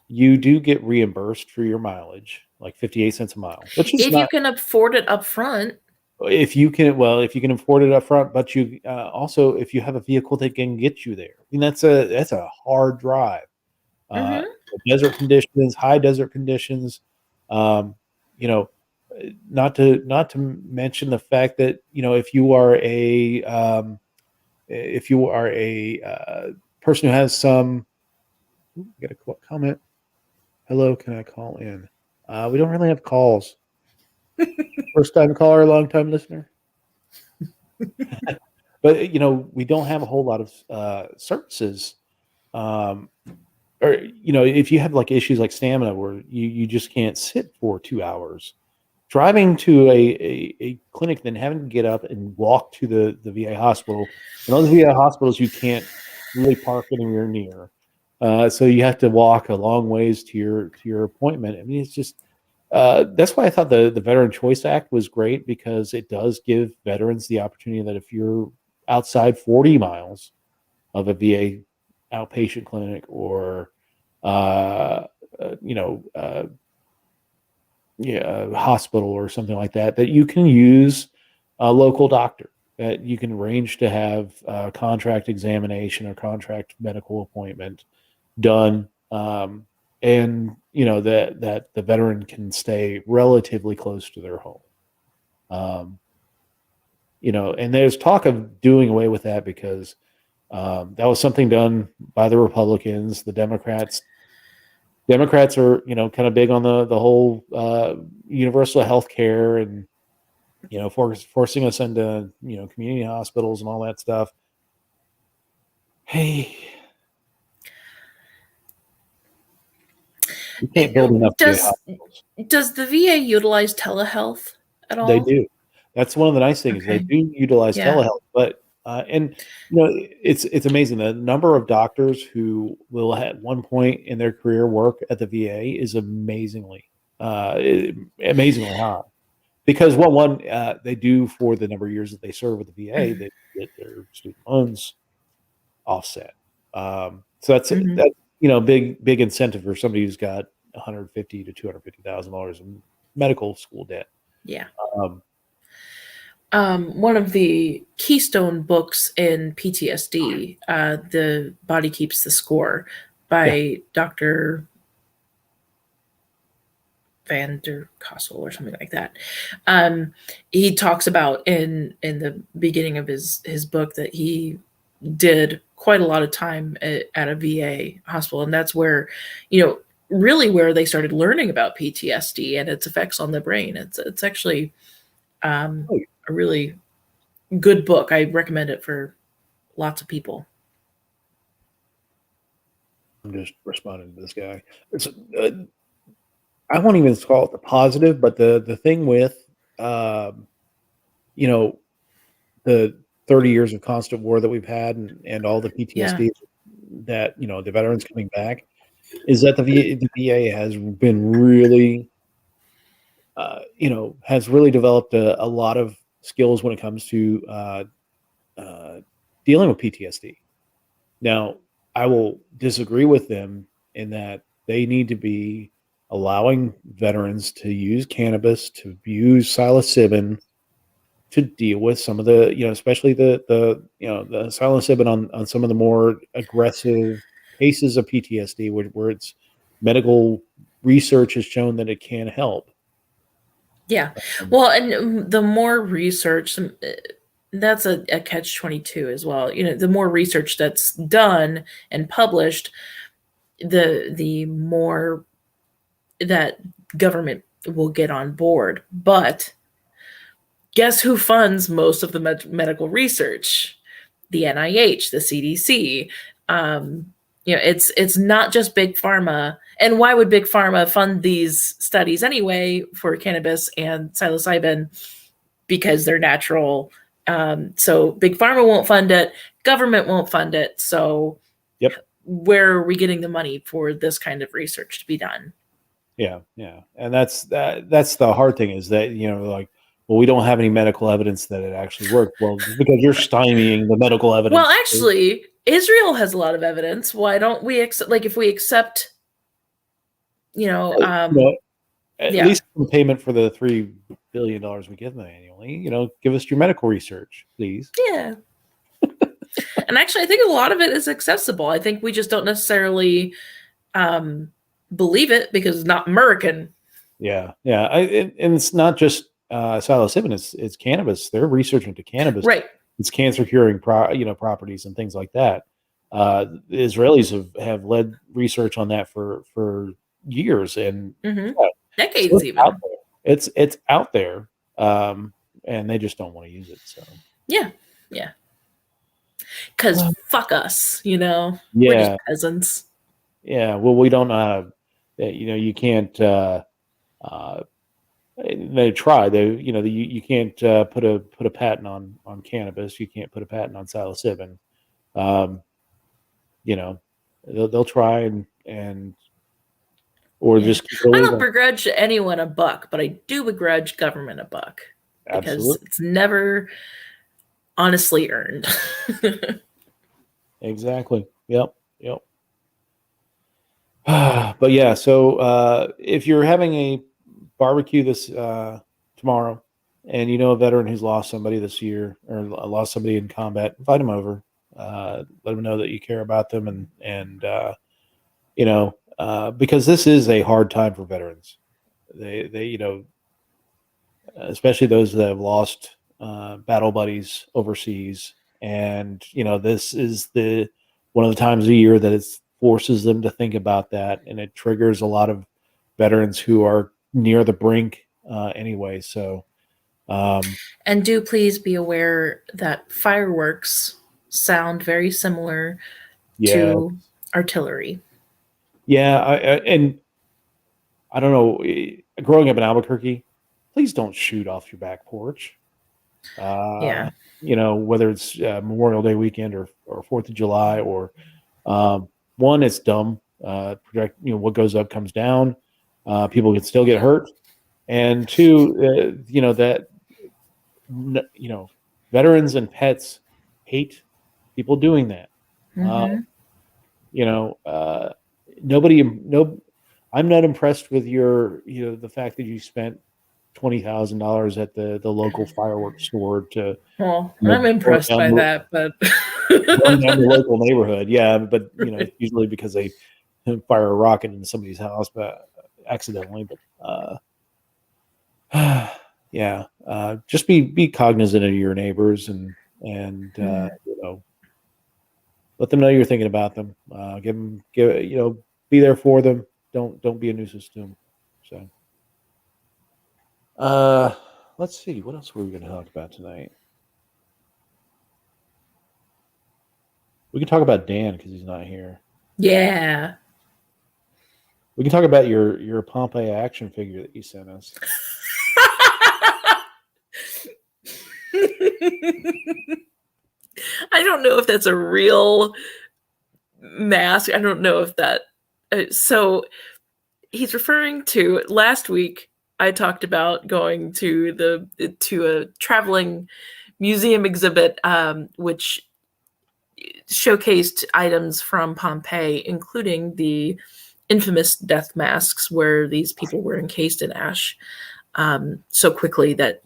you do get reimbursed for your mileage, like 58 cents a mile, which is If you not. can afford it up front. If you can afford it up front, but you also, if you have a vehicle that can get you there, I mean that's a hard drive. Uh, Hmm. Desert conditions, high desert conditions. Um, you know, not to mention the fact that if you are a person who has some. Ooh, I got a comment. Hello, can I call in? We don't really have calls. First time caller, long time listener. But we don't have a whole lot of services. Or if you have like issues like stamina where you just can't sit for 2 hours, driving to a clinic, then having to get up and walk to the VA hospital, and those VA hospitals you can't really park anywhere near, so you have to walk a long ways to your appointment. I mean, it's just that's why I thought the Veteran Choice Act was great, because it does give veterans the opportunity that if you're outside 40 miles of a VA outpatient clinic, or uh, uh, you know uh, yeah, hospital or something like that, that you can use a local doctor, that you can arrange to have a contract examination or contract medical appointment done, and that the veteran can stay relatively close to their home. Um, and there's talk of doing away with that because that was something done by the Republicans. The Democrats are, kind of big on the whole universal health care and, forcing us into, community hospitals and all that stuff. Hey, we can't build enough VA Does hospitals. does the VA utilize telehealth at They all? do. That's one of the nice things. They Okay. do utilize Yeah. telehealth, but and it's amazing the number of doctors who will at one point in their career work at the VA is uh, amazingly high. Because they do for the number of years that they serve with the VA, Mhm. they get their student loans offset. So that's Mhm. big incentive for somebody who's got 150 to $250,000 in medical school debt. Yeah. Um, One of the keystone books in PTSD, The Body Keeps the Score yeah, by Dr. Van der Kossel or something like that. He talks about in the beginning of his book that he did quite a lot of time at a VA hospital, and that's where, really where they started learning about PTSD and its effects on the brain. It's actually oh, a really good book. I recommend it for lots of people. I'm just responding to this guy. I won't even call it the positive, but the thing with um, you know the 30 years of constant war that we've had and all the Yeah, PTSD that the veterans coming back is that the VA has been really has really developed a lot of skills when it comes to uh, dealing with PTSD. Now, I will disagree with them in that they need to be allowing veterans to use cannabis, to use psilocybin to deal with some of the, especially the psilocybin on some of the more aggressive cases of PTSD, where it's medical research has shown that it can help. yeah. Um, Well, and the more research, that's a catch 22 as well. The more research that's done and published, the more that government will get on board. But guess who funds most of the medical research? The NIH, the CDC. It's not just big pharma. And why would big pharma fund these studies anyway for cannabis and psilocybin? Because they're natural. So big pharma won't fund it, government won't fund it. So yep. where are we getting the money for this kind of research to be done? Yeah, yeah, and that's the hard thing is that like, well, we don't have any medical evidence that it actually worked. Well, because you're stymieing the medical Well, evidence. actually, Israel has a lot of evidence. Why don't we accept? Like, if we accept, you know, You um, know, at yeah, least some payment for the $3 billion we give them annually. Give us your medical research, please. yeah. And actually, I think a lot of it is accessible. I think we just don't necessarily um, believe it because it's not American. Yeah, yeah, and it's not just psilocybin; it's cannabis. They're researching into cannabis, Right. its cancer curing properties and things like that. The Israelis have led research on that for years, and Hmm. yeah, so Decades, it's out even. there. It's out there, and they just don't want to use it. So Yeah. Yeah. Because fuck us, we're just yeah, peasants. yeah. Well, we don't. You can't. Uh, they try. You can't put a patent on cannabis. You can't put a patent on psilocybin. Um, you know, they'll try and or Yeah. just keep it I don't illegal. begrudge anyone a buck, but I do begrudge government a buck because Absolutely, it's never honestly earned. exactly. Yep, yep. But yeah, so if you're having a barbecue this tomorrow, and you know a veteran who's lost somebody this year or lost somebody in combat, invite them over. Let them know that you care about them, and because this is a hard time for veterans. They especially those that have lost battle buddies overseas, and this is the one of the times of the year that it forces them to think about that, and it triggers a lot of veterans who are near the brink anyway. So And do please be aware that fireworks sound very similar yeah, to artillery. yeah, and I don't know. Growing up in Albuquerque, please don't shoot off your back porch. Uh, Yeah. whether it's Memorial Day weekend or Fourth of July, or one, it's dumb. Project, what goes up comes down. People can still get hurt, and two, that veterans and pets hate people doing that. Uh, Mm-hmm. you know, nobody, no, I'm not impressed with the fact that you spent $20,000 at the local fireworks store to Well, I'm burn impressed down by the that, but local neighborhood. Yeah, but right. it's usually because they fire a rocket into somebody's house, but accidentally. But yeah, just be cognizant of your neighbors, and let them know you're thinking about them. Be there for them. Don't be a nuisance to them. So, uh, let's see, what else were we going to talk about tonight? We can talk about Dan because he's not here. Yeah. We can talk about your Pompeii action figure that you sent us. I don't know if that's a real mask. I don't know if that. So he's referring to last week. I talked about going to a traveling museum exhibit, which showcased items from Pompeii, including the infamous death masks, where these people were encased in ash so quickly that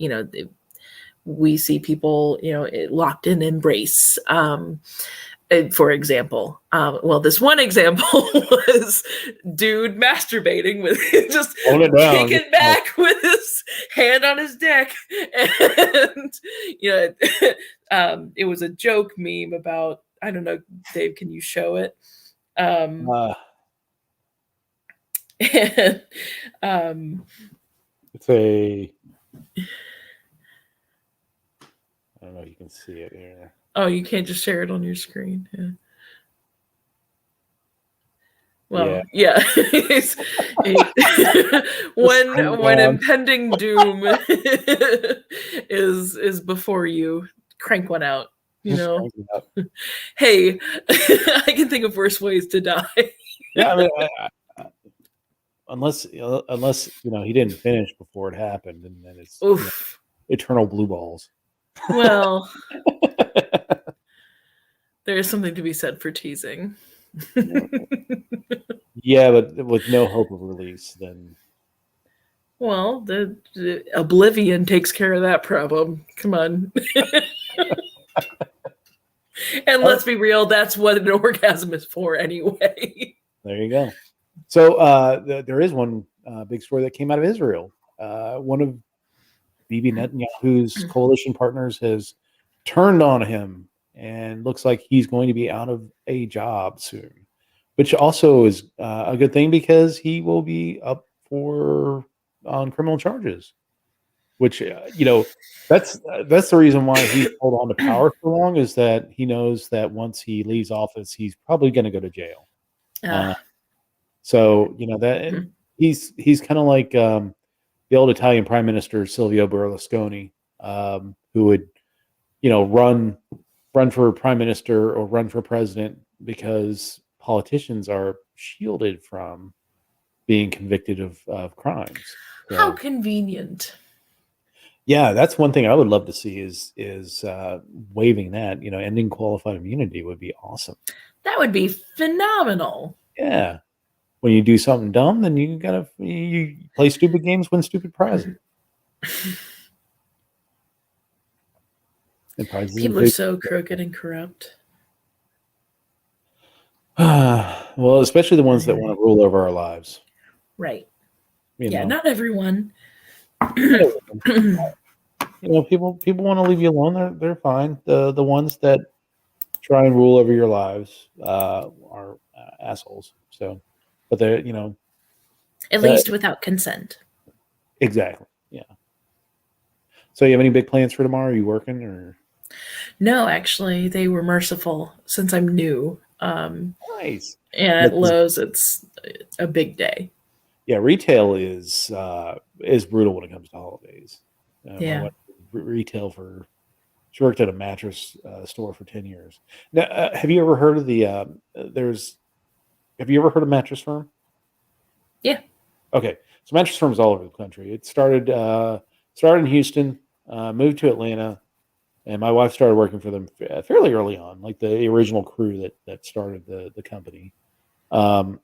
we see people locked in embrace. For example, well, this one example was dude masturbating with just Hold it down. kicking back with his hand on his dick, and it was a joke meme about, I don't know, Dave, can you show it? Uh, And, um, it's a. I don't know if you can see it here. oh, you can't just share it on your screen. Yeah. Well, yeah. When impending doom is before you, crank one out. Hey, I can think of worse ways to die. Yeah, I mean, unless he didn't finish before it happened, and then it's eternal blue balls. Well, there is something to be said for teasing. Yeah, but with no hope of release, then. Well, the Oblivion takes care of that problem. Come on. And let's be real, that's what an orgasm is for anyway. There you go. So there is one big story that came out of Israel. One of Bibi Netanyahu's coalition partners has turned on him, and looks like he's going to be out of a job soon, which also is a good thing because he will be up on criminal charges. Which that's the reason why he's held on to power so long, is that he knows that once he leaves office, he's probably going to go to jail. So that he's kind of like the old Italian Prime Minister Silvio Berlusconi, who would run for prime minister or run for president because politicians are shielded from being convicted of crimes. So, how convenient. Yeah, that's one thing I would love to see is waiving that. Ending qualified immunity would be awesome. That would be phenomenal. Yeah. When you do something dumb, then you play stupid games, win stupid prizes. And prizes. People are so crooked and corrupt. Well, especially the ones that want to rule over our lives. Right. Yeah, not everyone. People want to leave you alone. They're fine. The ones that try and rule over your lives are assholes. So, but they're At that least without consent. exactly. Yeah. So, you have any big plans for tomorrow? Are you working or No, actually, they were merciful since I'm new. nice? And Yeah, at Lowe's, it's a big day. yeah, retail is brutal when it comes to holidays. My Yeah. wife did retail for she worked at a mattress store for 10 years. Now, have you ever heard of the there's have you ever heard of Mattress Firm? Yeah. Okay, so Mattress Firms all over the country. It started in Houston, moved to Atlanta, and my wife started working for them fairly early on, like the original crew that started the company. Um,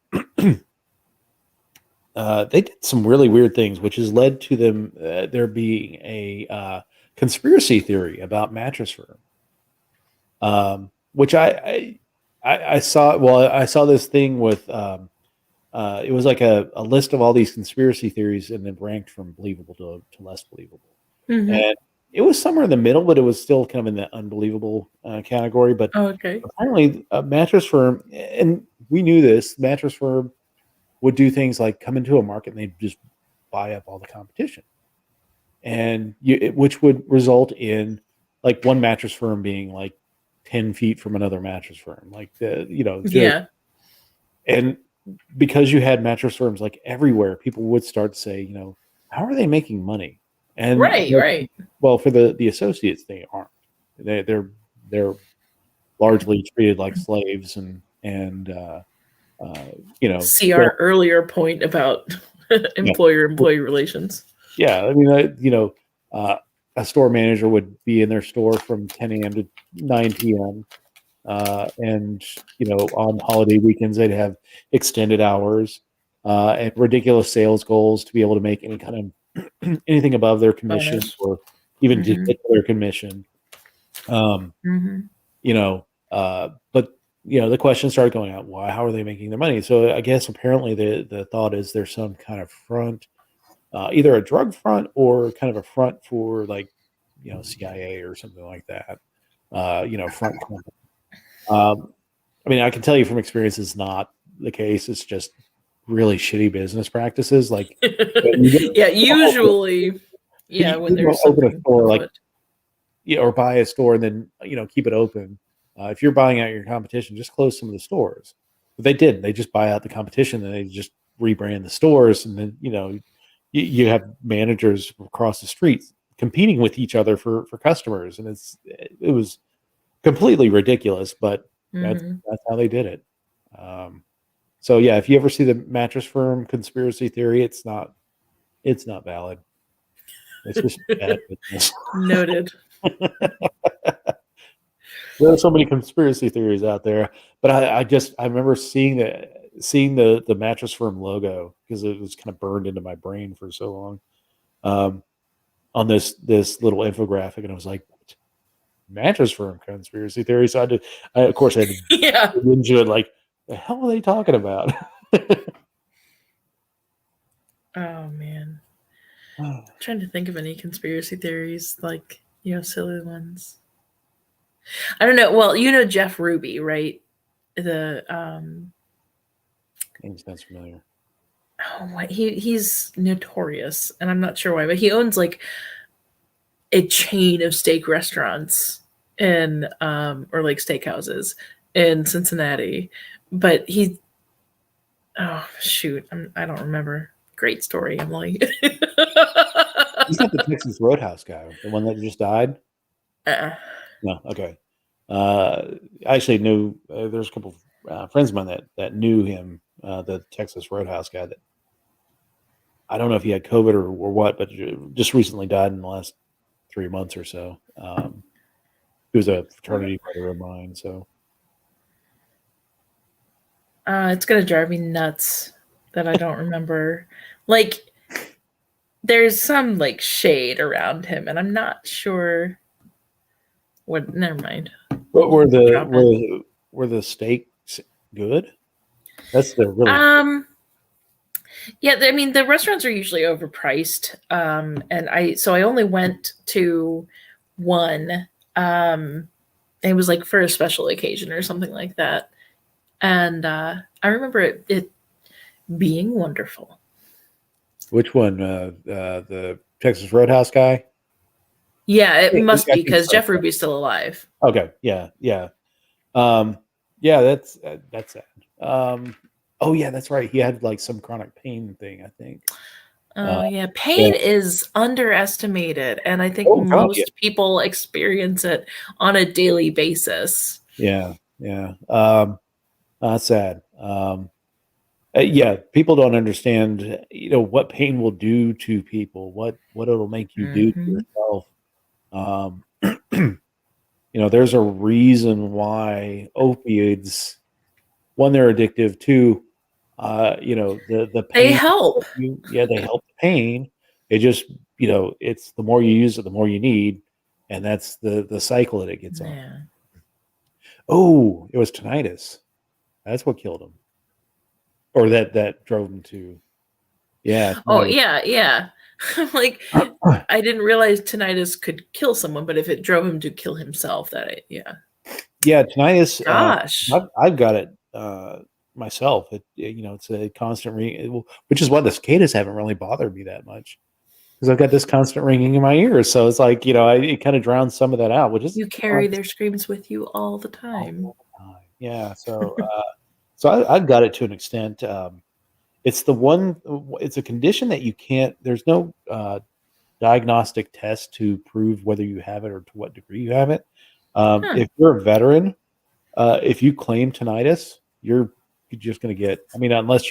they did some really weird things, which has led to them there being a conspiracy theory about Mattress Firm, which I saw. Well, I saw this thing with it was like a list of all these conspiracy theories and then ranked from believable to less believable. Mm-hmm. And it was somewhere in the middle, but it was still kind of in the unbelievable category. But Oh, okay. apparently, a Mattress Firm, and we knew this, Mattress Firm would do things like come into a market and they'd just buy up all the competition, and which would result in like one mattress firm being like 10 feet from another mattress firm, like just Yeah. and because you had mattress firms like everywhere, people would start to say, how are they making money? And Right, right. well, for the associates, they aren't. They're largely treated like slaves, and uh, you know, See so our earlier point about yeah, employer-employee relations. yeah. I mean, uh, a store manager would be in their store from 10 a.m. to 9 p.m. And on holiday weekends they'd have extended hours and ridiculous sales goals to be able to make any kind of anything above their commission Bonus. or even to Mm-hmm. hit their commission. Um, Mm-hmm. but the question started going out, why? How are they making their money? So I guess apparently the thought is there's some kind of front, either a drug front or kind of a front for like CIA or something like that. Front company. Um, I mean, I can tell you from experience, it's not the case. It's just really shitty business practices. Like, you Yeah, don't open, usually, yeah, when you don't there's open a something store like, afoot. or buy a store and then keep it open. If you're buying out your competition, just close some of the stores. But they did. They just buy out the competition and they just rebrand the stores, and then you have managers across the street competing with each other for customers, and it was completely ridiculous. But that's Mm-hmm. that's how they did it. Um, So yeah, if you ever see the Mattress Firm conspiracy theory, it's not valid. It's just bad business. Noted. There are so many conspiracy theories out there, but I remember seeing the Mattress Firm logo because it was kind of burned into my brain for so long, um, on this little infographic, and I was like, Mattress Firm conspiracy theory. So of course I had to Yeah. dig into it. Like, the hell are they talking about? Oh man. Trying to think of any conspiracy theories, like, silly ones. I don't know. Well, Jeff Ruby, right? The Name sounds familiar. oh, what he's notorious, and I'm not sure why, but he owns like a chain of steak restaurants in or like steakhouses in Cincinnati. But oh shoot, I don't remember. Great story, Emily. He's not the Texas Roadhouse guy, the one that just died. uh, No, okay. I actually knew there's a couple of friends of mine that knew him, the Texas Roadhouse guy. That I don't know if he had COVID or what, but just recently died in the last 3 months or so. He was a fraternity brother of mine. So it's gonna drive me nuts that I don't remember. Like, there's some like shade around him, and I'm not sure what. Never mind. what We'll were the drop it. were the steaks good? That's the really Um, Yeah, I mean the restaurants are usually overpriced, and I only went to one. It was like for a special occasion or something like that, and I remember it being wonderful. Which one? The Texas Roadhouse guy? Yeah, it Yeah, must I be think because so. Jeff Ruby's still alive. Okay, yeah, yeah, um, yeah. That's sad. Oh yeah, that's right. He had like some chronic pain thing, I think. Uh, Oh yeah, yeah. pain is underestimated, and I think Oh God, yeah, most people experience it on a daily basis. yeah, yeah. That's sad. Yeah, people don't understand, what pain will do to people, what it'll make you do to Hmm. yourself. Um, there's a reason why opioids, one, they're addictive. Two, the They pain help. yeah, they help the pain. It just, it's the more you use it, the more you need, and that's the cycle that it gets on. Yeah. Oh, it was tinnitus. That's what killed him, or that drove him to, yeah, Oh tinnitus. yeah, yeah. I'm like, I didn't realize tinnitus could kill someone, but if it drove him to kill himself, yeah. Yeah, tinnitus. Gosh. I've got it myself. It's a constant ring, which is why the cicadas haven't really bothered me that much because I've got this constant ringing in my ears. So it's like, it kind of drowns some of that out, which is You carry honest their screams with you all the all time. the time. Yeah. So I've got it to an extent. It's the one. It's a condition that you can't. There's no diagnostic test to prove whether you have it or to what degree you have it. Huh. If you're a veteran, if you claim tinnitus, you're just going to get. I mean, if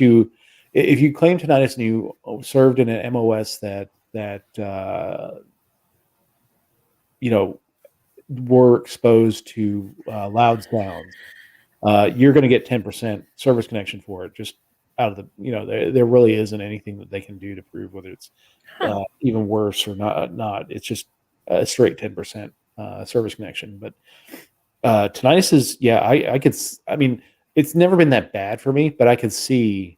you claim tinnitus and you served in an MOS that you know were exposed to loud sounds, you're going to get 10% service connection for it. Just out of the, there really isn't anything that they can do to prove whether it's Huh. even worse or not. Not it's just a straight 10% service connection, but tinnitus is, yeah, I could, I mean, it's never been that bad for me, but I could see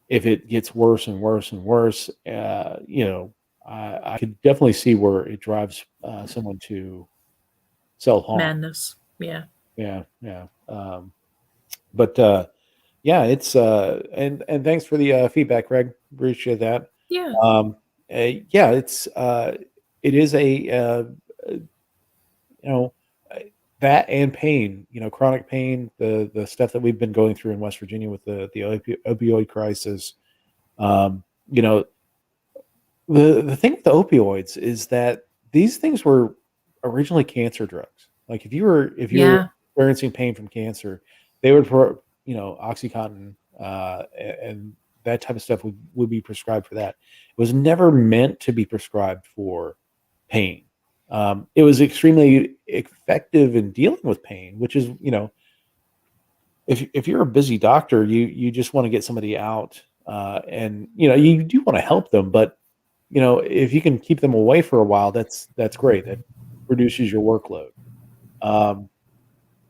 if it gets worse and worse and worse, I could definitely see where it drives someone to self-harm. Madness. Yeah. Yeah. Yeah. But yeah, and thanks for the feedback, Greg. Appreciate that. Yeah. Um, yeah, it is you know, uh, that and pain, chronic pain, the stuff that we've been going through in West Virginia with the opioid crisis. Um, you know, the thing with the opioids is that these things were originally cancer drugs. Like if you were Yeah. experiencing pain from cancer, they would OxyContin and that type of stuff would be prescribed for that. It was never meant to be prescribed for pain. It was extremely effective in dealing with pain, which is, if you're a busy doctor, you just want to get somebody out, and you do want to help them, but if you can keep them away for a while, that's great. That reduces your workload. Um,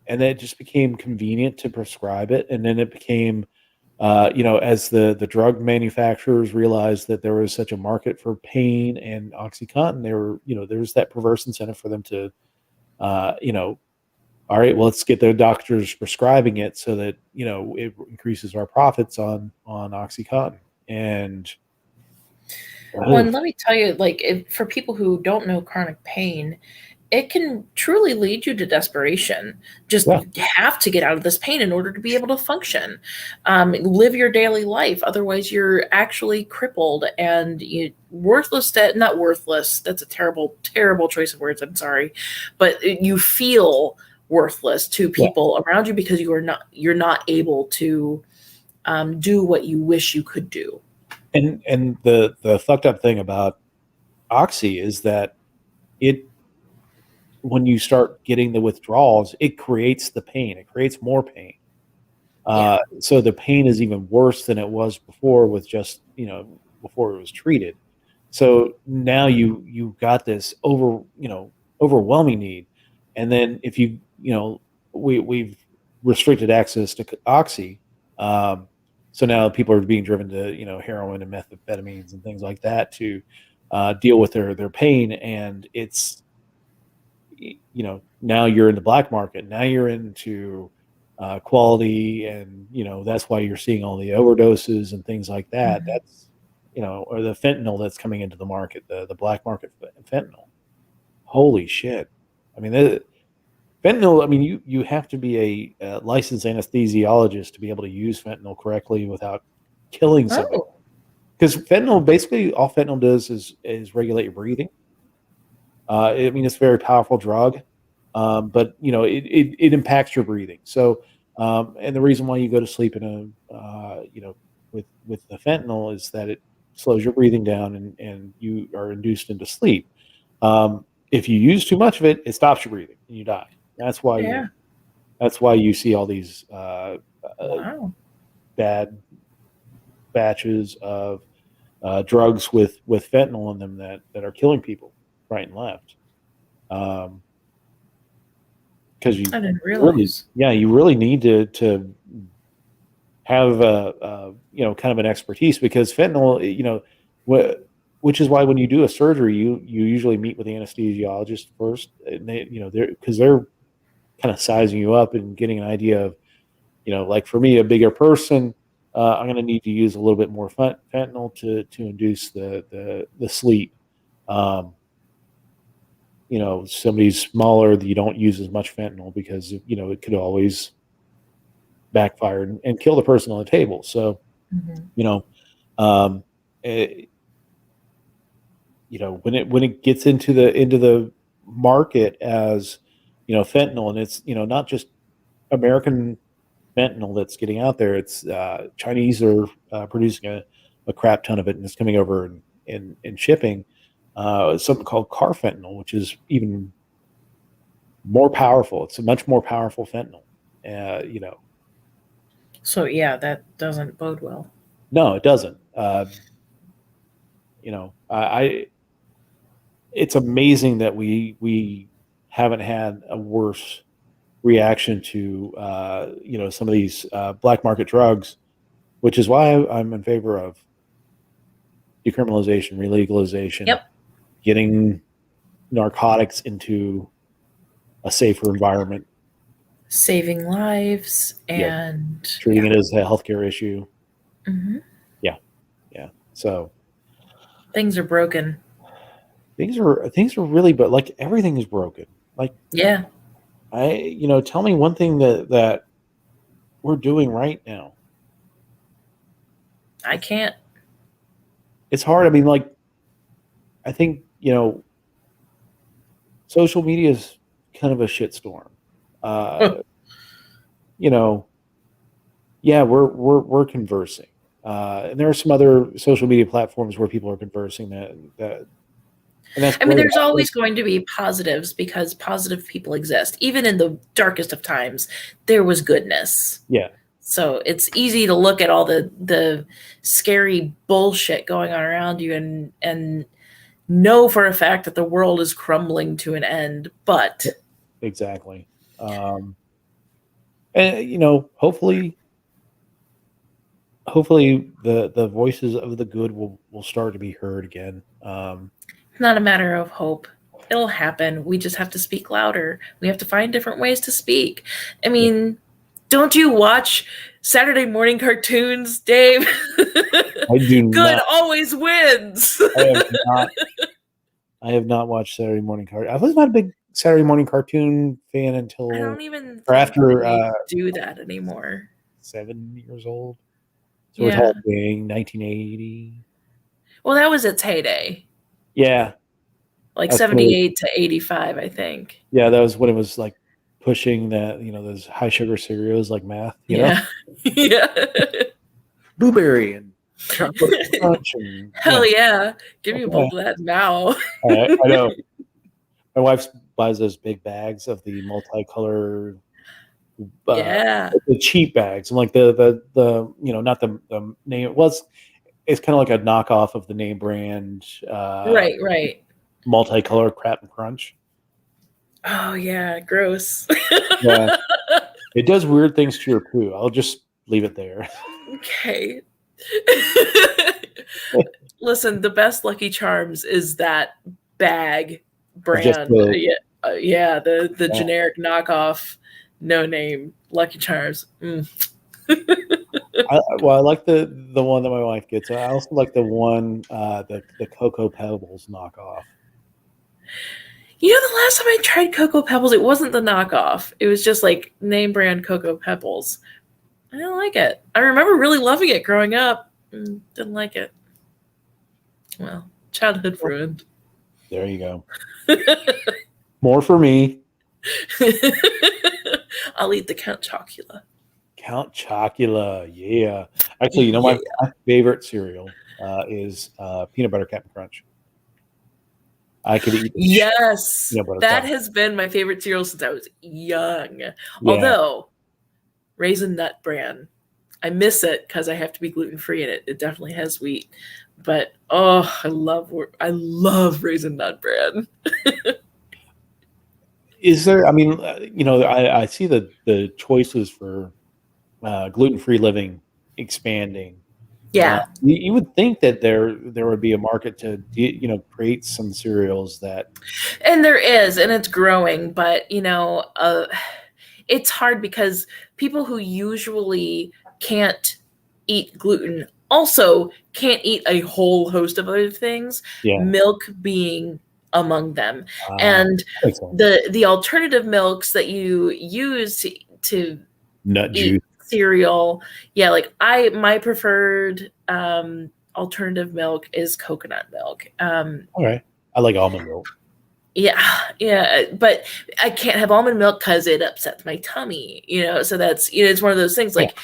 and then it just became convenient to prescribe it, and then it became, as the drug manufacturers realized that there was such a market for pain and OxyContin, there was that perverse incentive for them to, uh, you know, all right, well, let's get the doctors prescribing it so that it increases our profits on OxyContin. And Well, ugh, and let me tell you, like, for people who don't know chronic pain, it can truly lead you to desperation. Just yeah, have to get out of this pain in order to be able to function, live your daily life. Otherwise, you're actually crippled and worthless. Not worthless. That's a terrible, terrible choice of words. I'm sorry, but you feel worthless to yeah. people around you because you're not able to do what you wish you could do. And the fucked up thing about Oxy is that it when you start getting the withdrawals, it creates the pain. It creates more pain. Yeah. So the pain is even worse than it was before with just, before it was treated. So now you got this overwhelming need. And then if we've restricted access to Oxy. Um, So now people are being driven to, heroin and methamphetamines and things like that to deal with their pain. And it's, now you're in the black market. Now you're into quality, and that's why you're seeing all the overdoses and things like that. Mhm. That's, or the fentanyl that's coming into the market, the black market fentanyl. Holy shit! I mean, fentanyl. I mean, you have to be a licensed anesthesiologist to be able to use fentanyl correctly without killing somebody. Oh, Because fentanyl, basically, all fentanyl does is regulate your breathing. I mean, it's a very powerful drug, but it impacts your breathing. So, and the reason why you go to sleep in with the fentanyl is that it slows your breathing down, and you are induced into sleep. If you use too much of it, it stops your breathing and you die. That's why yeah. that's why you see all these Wow. bad batches of drugs with fentanyl in them that are killing people right and left. Um, because I didn't really, realize. yeah, you really need to have kind of an expertise, because fentanyl, which is why when you do a surgery, you usually meet with the anesthesiologist first, and they're kind of sizing you up and getting an idea of, like for me, a bigger person, I'm going to need to use a little bit more fentanyl to induce the sleep. Um, somebody's smaller, you don't use as much fentanyl because it could always backfire and kill the person on the table. So, Mhm. you know, um, it, when it gets into the market as fentanyl, and it's not just American fentanyl that's getting out there. It's Chinese are producing a crap ton of it, and it's coming over in shipping. Something called carfentanil, which is even more powerful. It's a much more powerful fentanyl. You know, So yeah, that doesn't bode well. no, it doesn't. I it's amazing that we haven't had a worse reaction to some of these black market drugs, which is why I'm in favor of decriminalization, relegalization, Yep. getting narcotics into a safer environment. Saving lives Yeah, and treating yeah. it as a healthcare issue. Hmm. Yeah, yeah. So Things are broken. things are really, but like everything is broken. Like Yeah, tell me one thing that we're doing right now. I can't. It's hard. I mean, like, I think social media is kind of a shitstorm. Uh, you know, yeah, we're conversing, and there are some other social media platforms where people are conversing and that's I mean, great. there's always going to be positives because positive people exist. Even in the darkest of times, there was goodness. Yeah, So it's easy to look at all the scary bullshit going on around you and know for a fact that the world is crumbling to an end. But exactly. And hopefully the voices of the good will start to be heard again. it's not a matter of hope. It'll happen. We just have to speak louder. We have to find different ways to speak. I Yeah, mean, don't you watch Saturday morning cartoons, Dave? I do Good not. always wins. I have not. I have not watched Saturday morning cartoon. I was not a big Saturday morning cartoon fan I until don't even or think after they do that anymore. 7 years old. So we're Yeah. talking 1980. Well, that was its heyday, Yeah, like that's when it was. 78 to 85, I think. Yeah, that was when it was like pushing that those high sugar cereals like math. Yeah. Yeah. Blueberry and chocolate crunch and yeah. Hell yeah. Give me a Okay. bowl of that now. I know. My wife buys those big bags of the multicolored, uh, Yeah. the cheap bags. And like the not the name. Well, it's kind of like a knockoff of the name brand Right, right. multicolored crap and crunch. Oh, yeah. Gross. Yeah, it does weird things to your poo. I'll just leave it there. Okay. Listen, the best Lucky Charms is that bag Of just brand. the Yeah, the yeah. generic knockoff, no name Lucky Charms. Mm. Well, I like the one that my wife gets. I also like the one the Cocoa Pebbles knockoff. You know, the last time I tried Cocoa Pebbles, it wasn't the knockoff. It was just like name brand Cocoa Pebbles. I didn't like it. I remember really loving it growing up. Didn't like it. Well, childhood ruined. There you go. More for me. I'll eat the Count Chocula. Count Chocula. Yeah. Actually, Yeah. my favorite cereal is peanut butter Captain Crunch. I could eat the shit out of Yes, peanut butter that Captain. has been my favorite cereal since I was young. Yeah. Although Raisin Nut Bran, I miss it because I have to be gluten free in it. It definitely has wheat, but oh, I love Raisin Nut Bran. Is there? I mean, I see the choices for gluten-free living expanding. Yeah, You would think that there would be a market to create some cereals that and there is, and it's growing, but it's hard because people who usually can't eat gluten also can't eat a whole host of other things, yeah milk being among them. uh, And makes sense. the alternative milks that you use to Nut eat juice. cereal, yeah, like I my preferred alternative milk is coconut milk. Okay, I like almond milk. Yeah, but I can't have almond milk because it upsets my tummy. So that's it's one of those things. Yeah, Like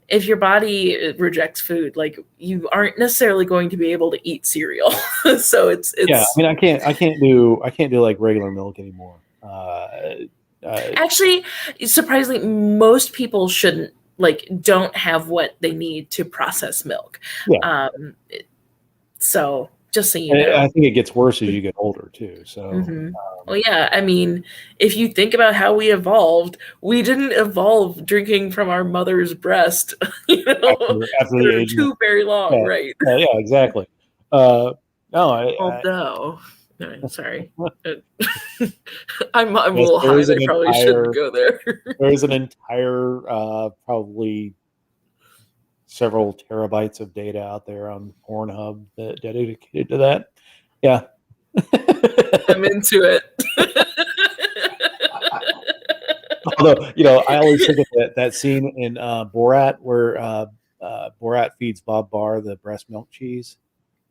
if your body rejects food, like you aren't necessarily going to be able to eat cereal. So yeah. I it's mean, I can't do like regular milk anymore. Uh, actually surprisingly most people shouldn't like don't have what they need to process milk. yeah, Um, so just so you and I know. think it gets worse as you get older too. So Hmm. Well, yeah, I mean, if you think about how we evolved, we didn't evolve drinking from our mother's breast, after the for age of too very long, yeah, right? yeah, exactly. Uh, no, Although, no, sorry, Uh, I'm a yes, little high, and I probably shouldn't go there. there is an entire probably several terabytes of data out there on Pornhub that dedicated to that. Yeah. I'm into it. Although, I always think of that scene in Borat where Borat feeds Bob Barr the breast milk cheese,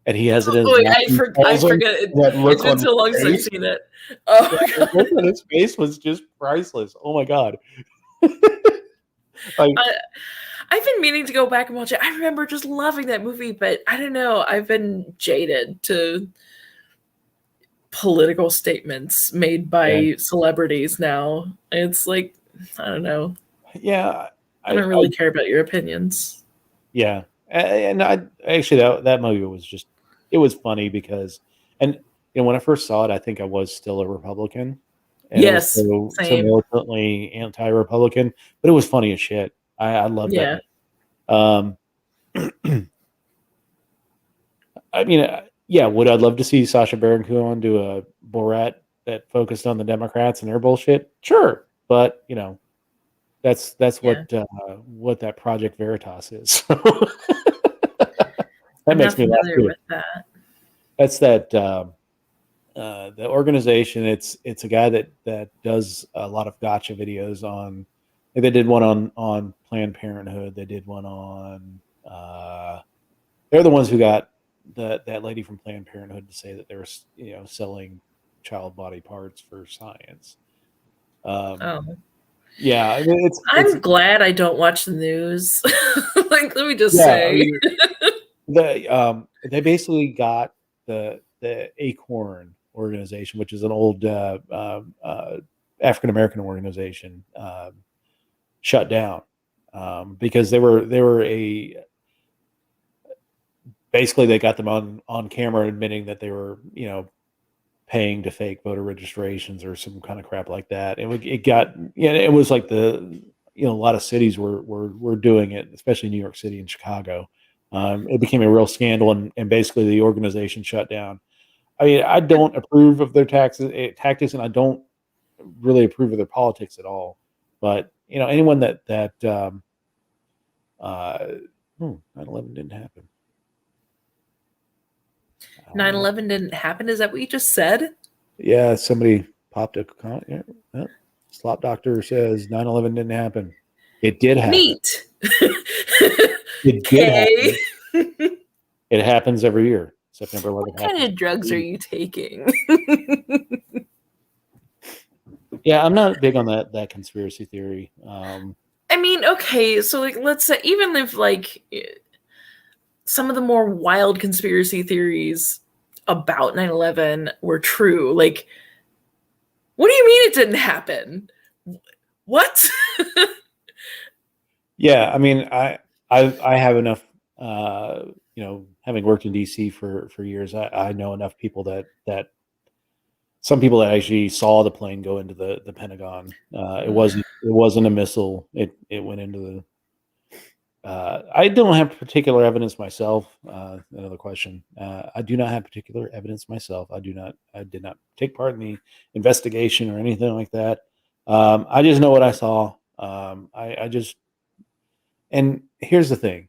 and he has it in his Oh, wait, mouth. He I tells him forget it. that It's look been on so long his since I've face. seen it. Oh Yeah, the god. look on his face was just priceless. Oh my god! Like, I, I've been meaning to go back and watch it. I remember just loving that movie, but I don't know. I've been jaded to political statements made yeah, by celebrities now. It's like, I don't know. yeah. I don't really care about your opinions. Yeah, and I actually that movie was just it was funny because and when I first saw it, I think I was still a Republican, and it was Yes, so same. militantly anti-Republican, but it was funny as shit. I loved that Yeah. movie. Um, I mean, yeah, would I love to see Sacha Baron Cohen do a Borat that focused on the Democrats and their bullshit? Sure, but that's Yeah. what that Project Veritas is. That I'm makes not me laugh familiar too. with that. That's that the organization. It's a guy that does a lot of gotcha videos on. Like they did one on Planned Parenthood. They did one on. They're the ones who got that lady from Planned Parenthood to say that they were selling child body parts for science. Um, Oh. yeah, I mean, it's I'm glad I don't watch the news. Like, let me just yeah. I say. mean, they basically got the Acorn organization, which is an old African American organization, shut down because they were a basically they got them on camera admitting that they were paying to fake voter registrations or some kind of crap like that. It got it was like the a lot of cities were doing it, especially New York City and Chicago. It became a real scandal, and basically the organization shut down. I mean, I don't approve of their tactics, and I don't really approve of their politics at all. But anyone that 9/11 didn't happen. 9/11 didn't happen. Is that what you just said? Yeah, somebody popped a comment. Yeah, Slop Doctor says 9/11 didn't happen. It did happen. Neat. It did Okay. happen. It happens every year. September 11th What kind happens. of drugs are you taking? Yeah, I'm not big on that conspiracy theory. I mean, okay, so like let's say even if like some of the more wild conspiracy theories about 9/11 were true, like what do you mean it didn't happen? What? Yeah, I mean, I have enough. Having worked in DC for years, I know enough people that some people that actually saw the plane go into the Pentagon. It wasn't a missile. It went into the. I don't have particular evidence myself. Another question. I do not have particular evidence myself. I did not take part in the investigation or anything like that. I just know what I saw. I just. And here's the thing.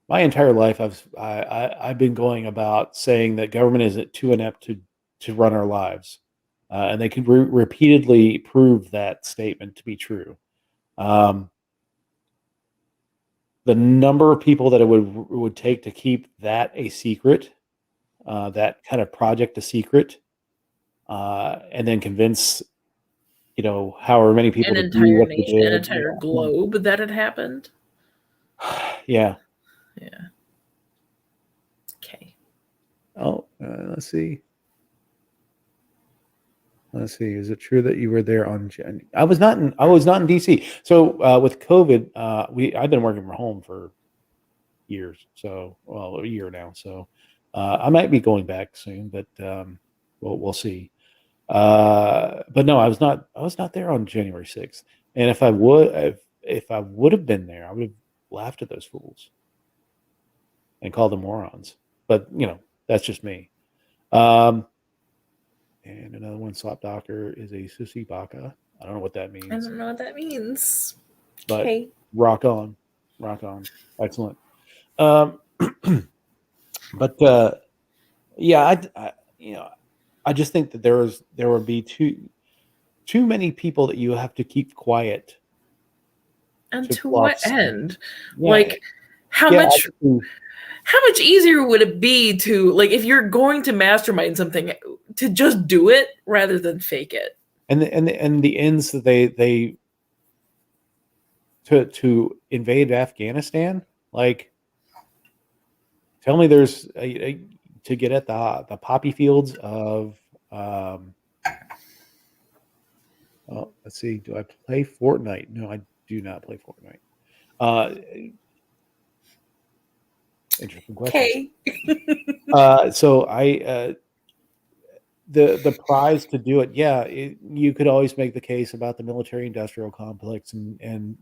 My entire life, I've been going about saying that government is too inept to run our lives, and they could repeatedly prove that statement to be true. Um, the number of people that it would take to keep that a secret, that kind of project a secret, and then convince however many people An to do entire what they nation, an did. entire globe that had happened. Yeah. Yeah. Okay. Oh, let's see. Let's see. Is it true that you were there on? I was not in. I was not in DC. So with COVID, I've been working from home for years. So a year now. So I might be going back soon, but we'll see. But no, I was not. I was not there on January 6th. And if I would have been there, I would have laughed at those fools and called them morons. But that's just me. Um, And another one, Slop Doctor, is a Susie Baka. I don't know what that I means, don't know what that means. but Okay. rock on. Rock on. Excellent. Um, but yeah, I just think that there would be too many people that you have to keep quiet And to to pull off. what end? Yeah, Like how yeah. much easier would it be to like if you're going to mastermind something to just do it rather than fake it? And the ends that they to invade Afghanistan, like tell me there's to get at the poppy fields of oh, let's see, do I play Fortnite? No, I do not play Fortnite. Uh Interesting question. Okay. So I the prize to do it, yeah, you could always make the case about the military industrial complex and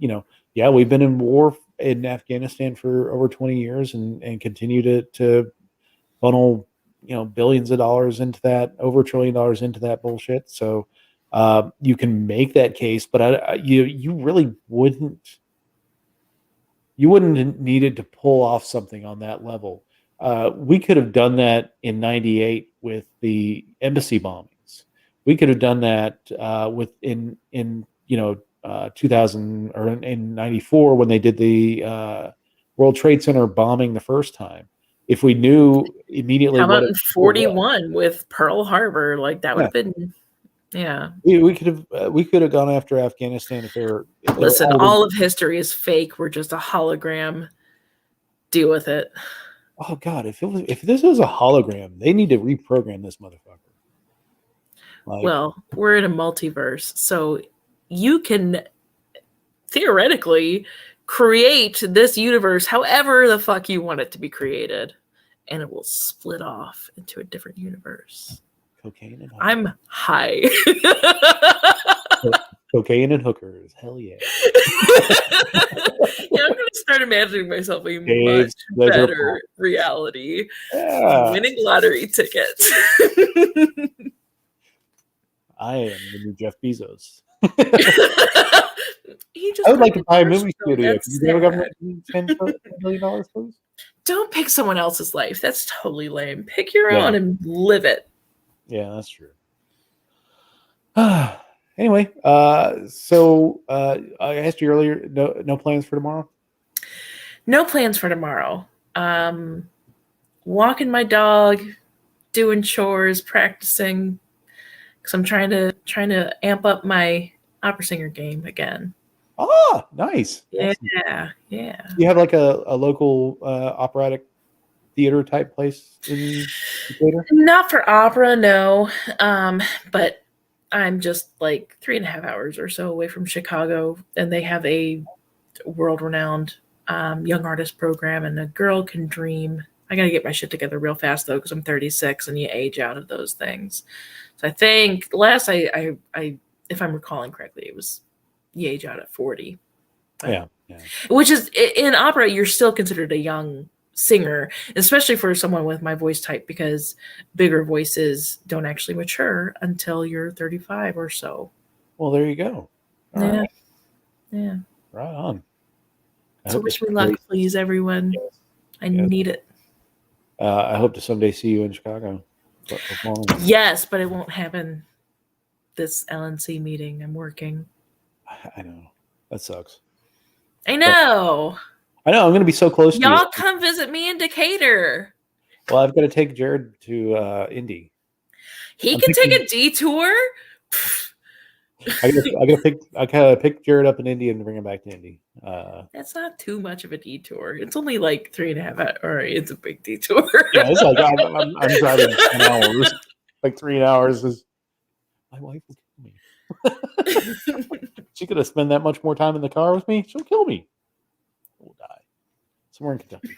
yeah, we've been in war in Afghanistan for over 20 years and continue to funnel billions of dollars into that, over $1 trillion into that bullshit. So you can make that case, but you really wouldn't have needed to pull off something on that level. We could have done that in '98 with the embassy bombings. We could have done that with in 2000 or in '94 when they did the World Trade Center bombing the first time. If we knew immediately How what about it in was, 41 with Pearl Harbor? Like that would yeah, have been yeah. we could have gone after Afghanistan if they were Listen, holding. all of history is fake. We're just a hologram. Deal with it. Oh God, if this was a hologram, they need to reprogram this motherfucker. Like, Well, we're in a multiverse, so you can theoretically create this universe however the fuck you want it to be created, and it will split off into a different universe. cocaine and I'm high. Cocaine and hookers. Hell yeah. Yeah, I'm gonna start imagining myself a much Dave's Pleasure better reality, Yeah. winning lottery tickets. I am the new Jeff Bezos. He I just would got like to buy a movie divorced, though. studio. Can That's you go sad. government $10 million, please? Don't pick someone else's life. That's totally lame. Pick your Yeah. own and live it. Yeah, that's true. Anyway, so I asked you earlier, no plans for tomorrow? No plans for tomorrow. Walking my dog, doing chores, practicing, because I'm trying to amp up my opera singer game again. Ah, nice. Yeah, Excellent. yeah. You have like a local operatic theater type place in Decatur? Not for opera, no. But I'm just like 3.5 hours or so away from Chicago, and they have a world-renowned young artist program, and a girl can dream. I gotta get my shit together real fast though, because I'm 36, and you age out of those things. So I think last I if I'm recalling correctly, it was you age out at 40. Yeah. Which is in opera, you're still considered a young singer, especially for someone with my voice type, because bigger voices don't actually mature until you're 35 or so. Well, there you go. All Yeah. right. Yeah. Right on. So wish me luck, please, everyone. Yes. I need it. I hope to someday see you in Chicago. Yes, but it won't happen this LNC meeting. I'm working. I know. That sucks. I know. I know. I'm going to be so close to you. Y'all come visit me in Decatur. Well, I've got to take Jared to Indy. He can take a detour. I gotta pick Jared up in Indy and bring him back to Indy. That's not too much of a detour. It's only like 3.5 hours. All right, it's a big detour. Yeah, it's like I'm driving 10 hours. Like 3 hours is my wife will kill me. She's gonna spend that much more time in the car with me. She'll kill me. We'll die somewhere in Kentucky.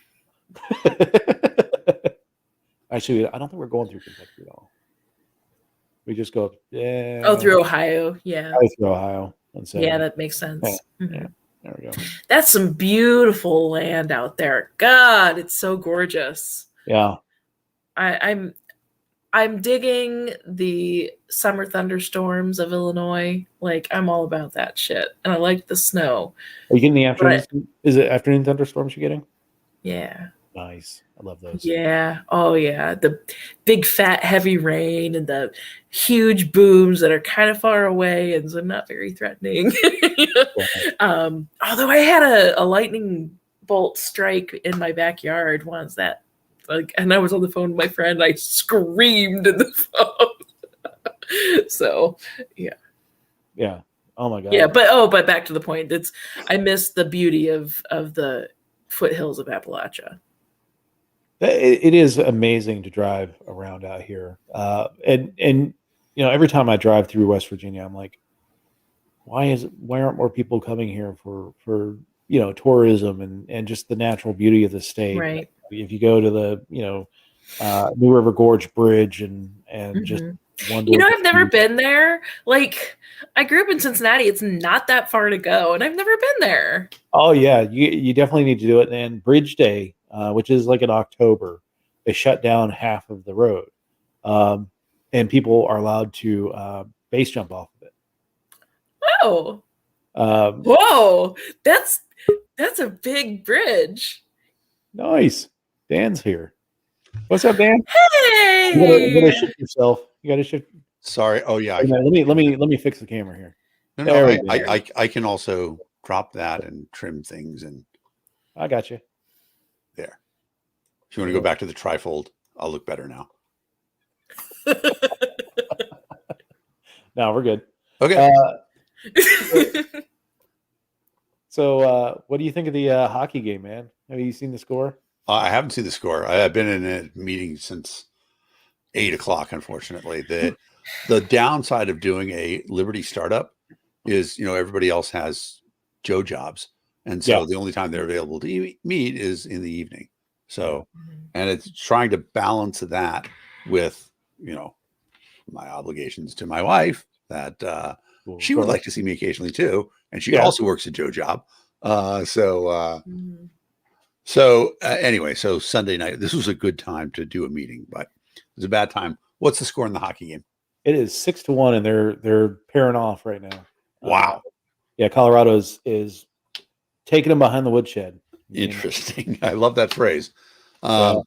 Actually, I don't think we're going through Kentucky at all. We just go, yeah. Oh, through Ohio, yeah. Through Ohio. So, yeah, that makes sense. Yeah, yeah, there we go. That's some beautiful land out there. God, it's so gorgeous. Yeah. I'm digging the summer thunderstorms of Illinois. Like, I'm all about that shit. And I like the snow. Are you getting the afternoon? Is it afternoon thunderstorms you're getting? Yeah. Nice. I love those. Yeah. Oh, yeah. The big, fat, heavy rain and the huge booms that are kind of far away and so not very threatening. Although I had a lightning bolt strike in my backyard once that, like, and I was on the phone with my friend. I screamed in the phone. So, yeah. Yeah. Oh my God. Yeah, but back to the point. I miss the beauty of the foothills of Appalachia. It is amazing to drive around out here, and every time I drive through West Virginia, I'm like, why aren't more people coming here for tourism and just the natural beauty of the state? Right. If you go to the New River Gorge Bridge and just wonder. I've never been there. Like, I grew up in Cincinnati. It's not that far to go, and I've never been there. Oh yeah, you definitely need to do it. And Bridge Day, which is like in October, they shut down half of the road, and people are allowed to base jump off of it. Oh, whoa! That's a big bridge. Nice. Dan's here. What's up, Dan? Hey, you gotta shift yourself. You gotta shift. Sorry. Oh yeah. Let me fix the camera here. No, I can also drop that and trim things, and I got you. There. If you want to go back to the trifold, I'll look better now. No, we're good. Okay. So, what do you think of the hockey game, man? Have you seen the score? I haven't seen the score. I've been in a meeting since 8:00. Unfortunately, the downside of doing a Liberty startup is, everybody else has Joe jobs, and so the only time they're available to meet is in the evening. So, and it's trying to balance that with, my obligations to my wife that Cool. She would like to see me occasionally too, and she Yeah. also works a Joe job. Mhm. Anyway, so Sunday night, this was a good time to do a meeting, but it was a bad time. What's the score in the hockey game? It is 6-1, and they're pairing off right now. Wow. Yeah, Colorado is taking them behind the woodshed. Interesting. I love that phrase. Yeah.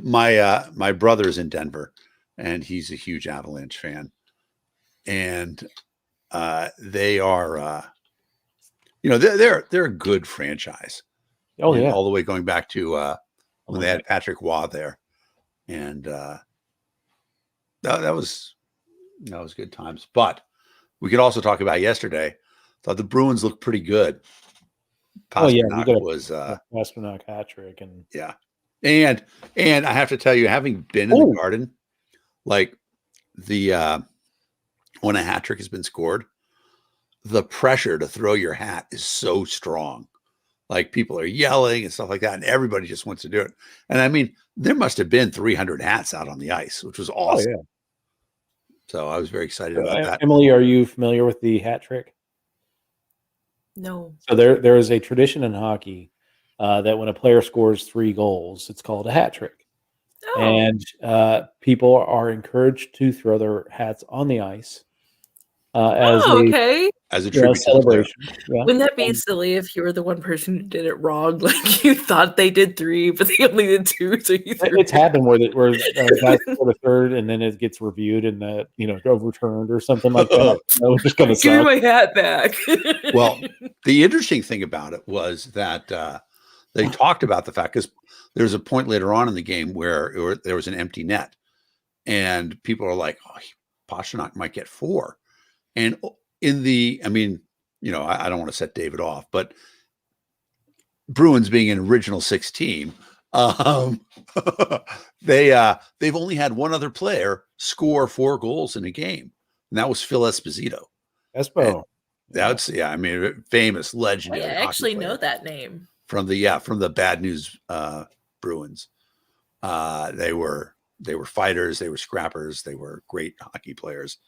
My brother's in Denver, and he's a huge Avalanche fan, and they are, they're a good franchise. Oh yeah. All the way going back to when they had Patrick Waugh there, and that was good times. But we could also talk about yesterday. Thought the Bruins looked pretty good. Pasternak was Pasternak hat trick, and yeah, and I have to tell you, having been in the Garden, like the when a hat trick has been scored, the pressure to throw your hat is so strong. Like people are yelling and stuff like that, and everybody just wants to do it. And I mean, there must have been 300 hats out on the ice, which was awesome. Oh, yeah. So I was very excited about that. Emily, are you familiar with the hat trick? No. So there is a tradition in hockey that when a player scores 3 goals, it's called a hat trick. Oh. And people are encouraged to throw their hats on the ice as as a tribute celebration. Yeah. Wouldn't that be silly if you were the one person who did it wrong? Like you thought they did 3, but they only did 2. So it's happened where guys score the third and then it gets reviewed and overturned or something like that. Just gonna give me my hat back. Well, the interesting thing about it was that they talked about the fact, because there's a point later on in the game where there was an empty net, and people are like, "Oh, Pasternak might get 4." And I don't want to set David off, but Bruins being an original 6 team, they've only had one other player score 4 goals in a game, and that was Phil Esposito. Espo. That's famous, legendary. I actually know that name from the Bad News Bruins. They were fighters, they were scrappers, they were great hockey players,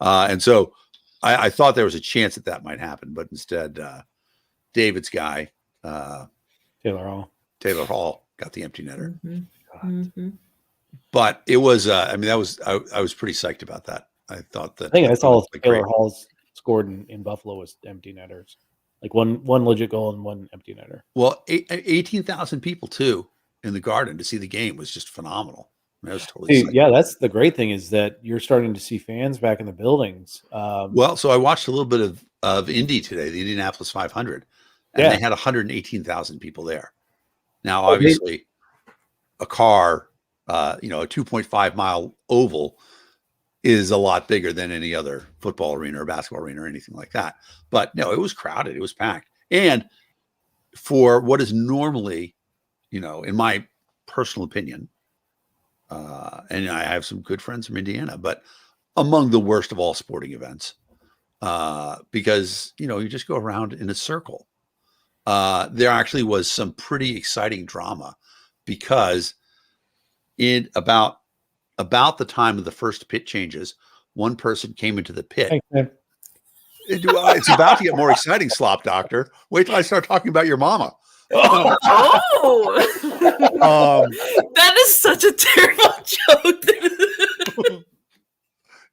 and so I thought there was a chance that might happen, but instead, David's guy, Taylor Hall, got the empty netter. Mm-hmm. Mm-hmm. But it was, I was pretty psyched about that. I thought that. I think that's all Taylor Hall's scored in Buffalo was empty netters, like one legit goal and one empty netter. Well, 18,000 people too in the Garden to see the game was just phenomenal. That was totally yeah, that's the great thing is that you're starting to see fans back in the buildings. So I watched a little bit of Indy today, the Indianapolis 500, and they had 118,000 people there. Now, obviously, a car, a 2.5 mile oval is a lot bigger than any other football arena or basketball arena or anything like that. But no, it was crowded. It was packed. And for what is normally, in my personal opinion, and I have some good friends from Indiana, but among the worst of all sporting events, because, you just go around in a circle. There actually was some pretty exciting drama because in about the time of the first pit changes, one person came into the pit. It's about to get more exciting, Slop Doctor. Wait till I start talking about your mama. That is such a terrible joke.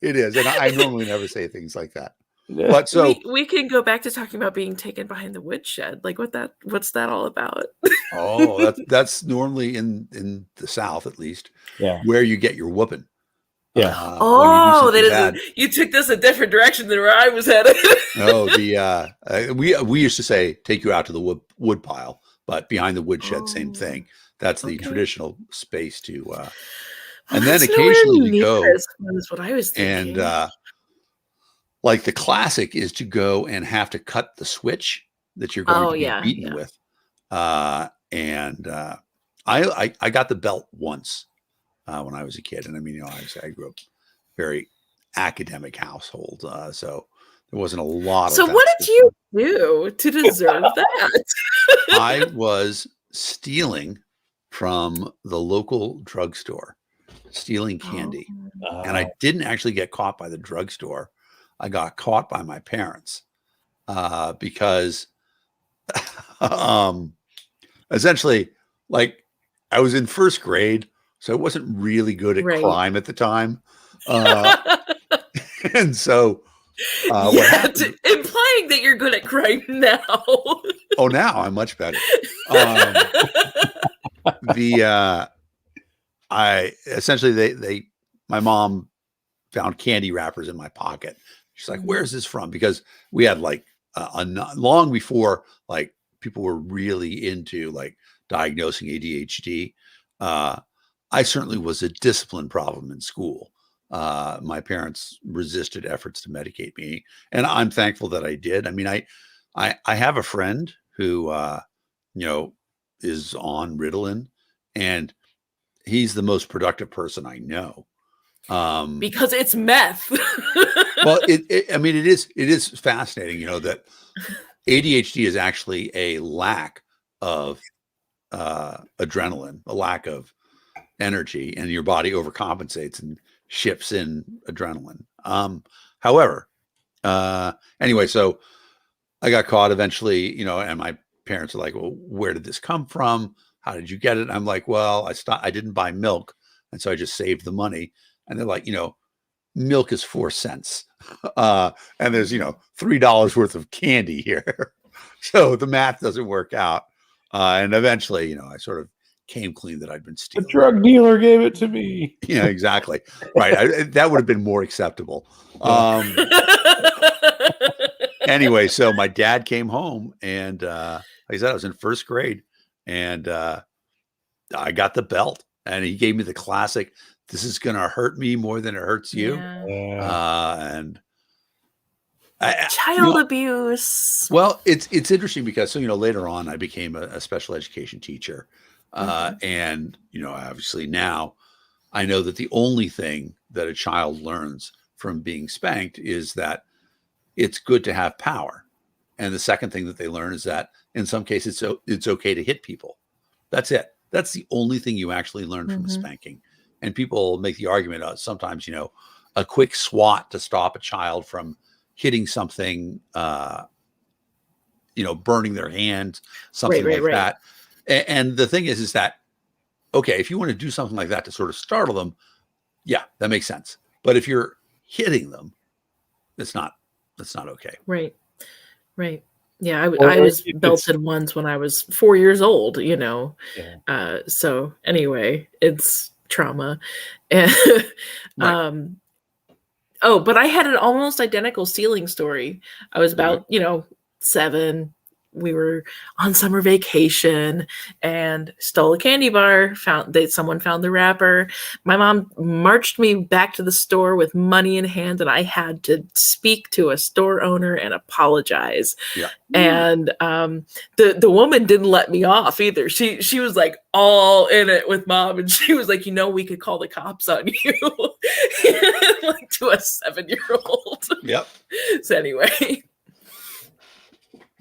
It is, and I normally never say things like that. But so we can go back to talking about being taken behind the woodshed. Like what's that all about? that's normally in the South, at least, where you get your whooping. Yeah. You took this a different direction than where I was headed. No, we used to say take you out to the wood pile, but behind the woodshed, same thing. That's the traditional space to, and then occasionally to go. Is what I was thinking. And like the classic is to go and have to cut the switch that you're going to be beaten with. And I got the belt once when I was a kid, and I grew up very academic household, so there wasn't a lot. So what did you do to deserve that? I was stealing from the local drugstore, stealing candy, and I didn't actually get caught by the drugstore. I got caught by my parents because essentially, like, I was in first grade, so I wasn't really good at Right. crime at the time. And so what Yeah, happened? implying that you're good at crime now. Oh, now I'm much better. I essentially my mom found candy wrappers in my pocket. She's like, "Where's this from?" Because we had like long before like people were really into like diagnosing ADHD. I certainly was a discipline problem in school. My parents resisted efforts to medicate me, and I'm thankful that I did. I mean, I have a friend who you know is on Ritalin, and he's the most productive person I know. Because it's meth. Well, I mean, it is fascinating, you know, that ADHD is actually a lack of adrenaline, a lack of energy, and your body overcompensates and ships in adrenaline. However, anyway, so I got caught eventually, you know, and my parents are like, "Well, where did this come from? How did you get it?" I'm like, "Well, I didn't buy milk, and so I just saved the money." And they're like, "You know, milk is 4 cents, and there's, you know, $3 worth of candy here." So the math doesn't work out. And eventually, you know, I sort of came clean that I'd been The stealing. drug dealer gave it to me. Yeah, exactly. Right. That would have been more acceptable. Anyway, so my dad came home, and like I said, I was in first grade, and I got the belt, and he gave me the classic, "This is going to hurt me more than it hurts you." Yeah. And Child abuse. well, it's interesting because, so, you know, later on I became a special education teacher. And, you know, obviously now I know that the only thing that a child learns from being spanked is that it's good to have power. And the second thing that they learn is that in some cases it's okay to hit people. That's it. That's the only thing you actually learn from a spanking. And people make the argument sometimes, you know, a quick swat to stop a child from hitting something, you know, burning their hand, something like that. And the thing is that, okay, if you want to do something like that to sort of startle them, yeah, that makes sense. But if you're hitting them, that's not okay. Right. Yeah, I was belted once when I was 4 years old, you know. Yeah. So anyway, it's trauma. And oh, but I had an almost identical stealing story. I was about, you know, 7. We were on summer vacation and stole a candy bar. Someone found the wrapper. My mom marched me back to the store with money in hand, and I had to speak to a store owner and apologize. Yeah. And the woman didn't let me off either. She was like all in it with mom, and she was like, "You know, we could call the cops on you," like to a 7-year-old. Yep. So anyway.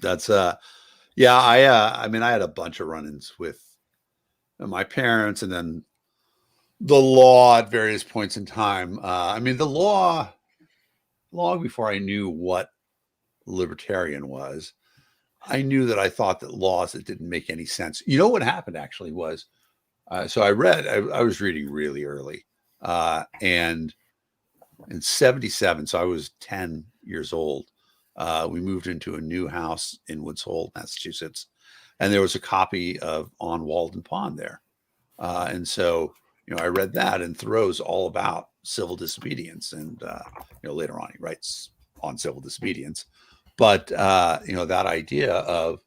That's yeah, I mean, I had a bunch of run-ins with my parents, and then the law at various points in time. I mean, the law, long before I knew what libertarian was, I knew that I thought that laws that didn't make any sense. You know what happened actually was, so I was reading really early, and in 77, so I was 10 years old. We moved into a new house in Woods Hole, Massachusetts, and there was a copy of On Walden Pond there. And so, you know, I read that, and Thoreau's all about civil disobedience. And, you know, later on he writes on civil disobedience. But, you know, that idea of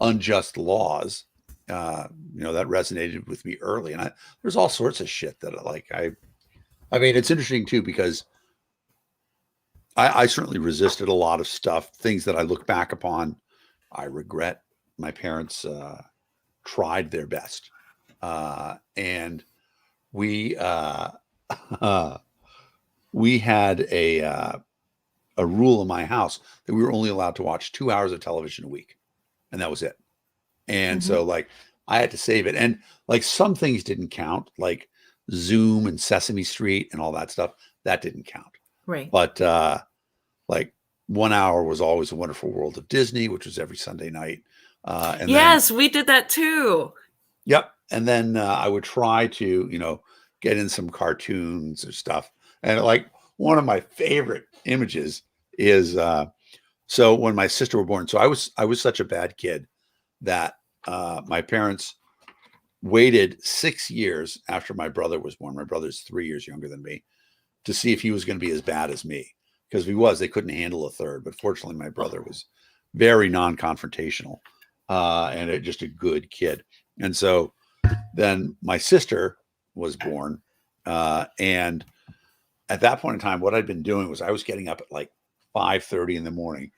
unjust laws, you know, that resonated with me early. And there's all sorts of shit that I mean, it's interesting too, because I certainly resisted a lot of stuff, things that I look back upon. I regret. My parents tried their best. And we we had a rule in my house that we were only allowed to watch 2 hours of television a week, and that was it. And so, like, I had to save it, and like some things didn't count, like Zoom and Sesame Street and all that stuff. That didn't count. Right. But like 1 hour was Always a Wonderful World of Disney, which was every Sunday night. And yes, we did that too. Yep. And then I would try to, get in some cartoons or stuff. And like one of my favorite images is so when my sister were born. So I was such a bad kid that my parents waited 6 years after my brother was born. My brother's 3 years younger than me, to see if he was going to be as bad as me. Because if he was, they couldn't handle a third. But fortunately, my brother was very non-confrontational and just a good kid. And so then my sister was born. And at that point in time, what I'd been doing was I was getting up at like 5:30 in the morning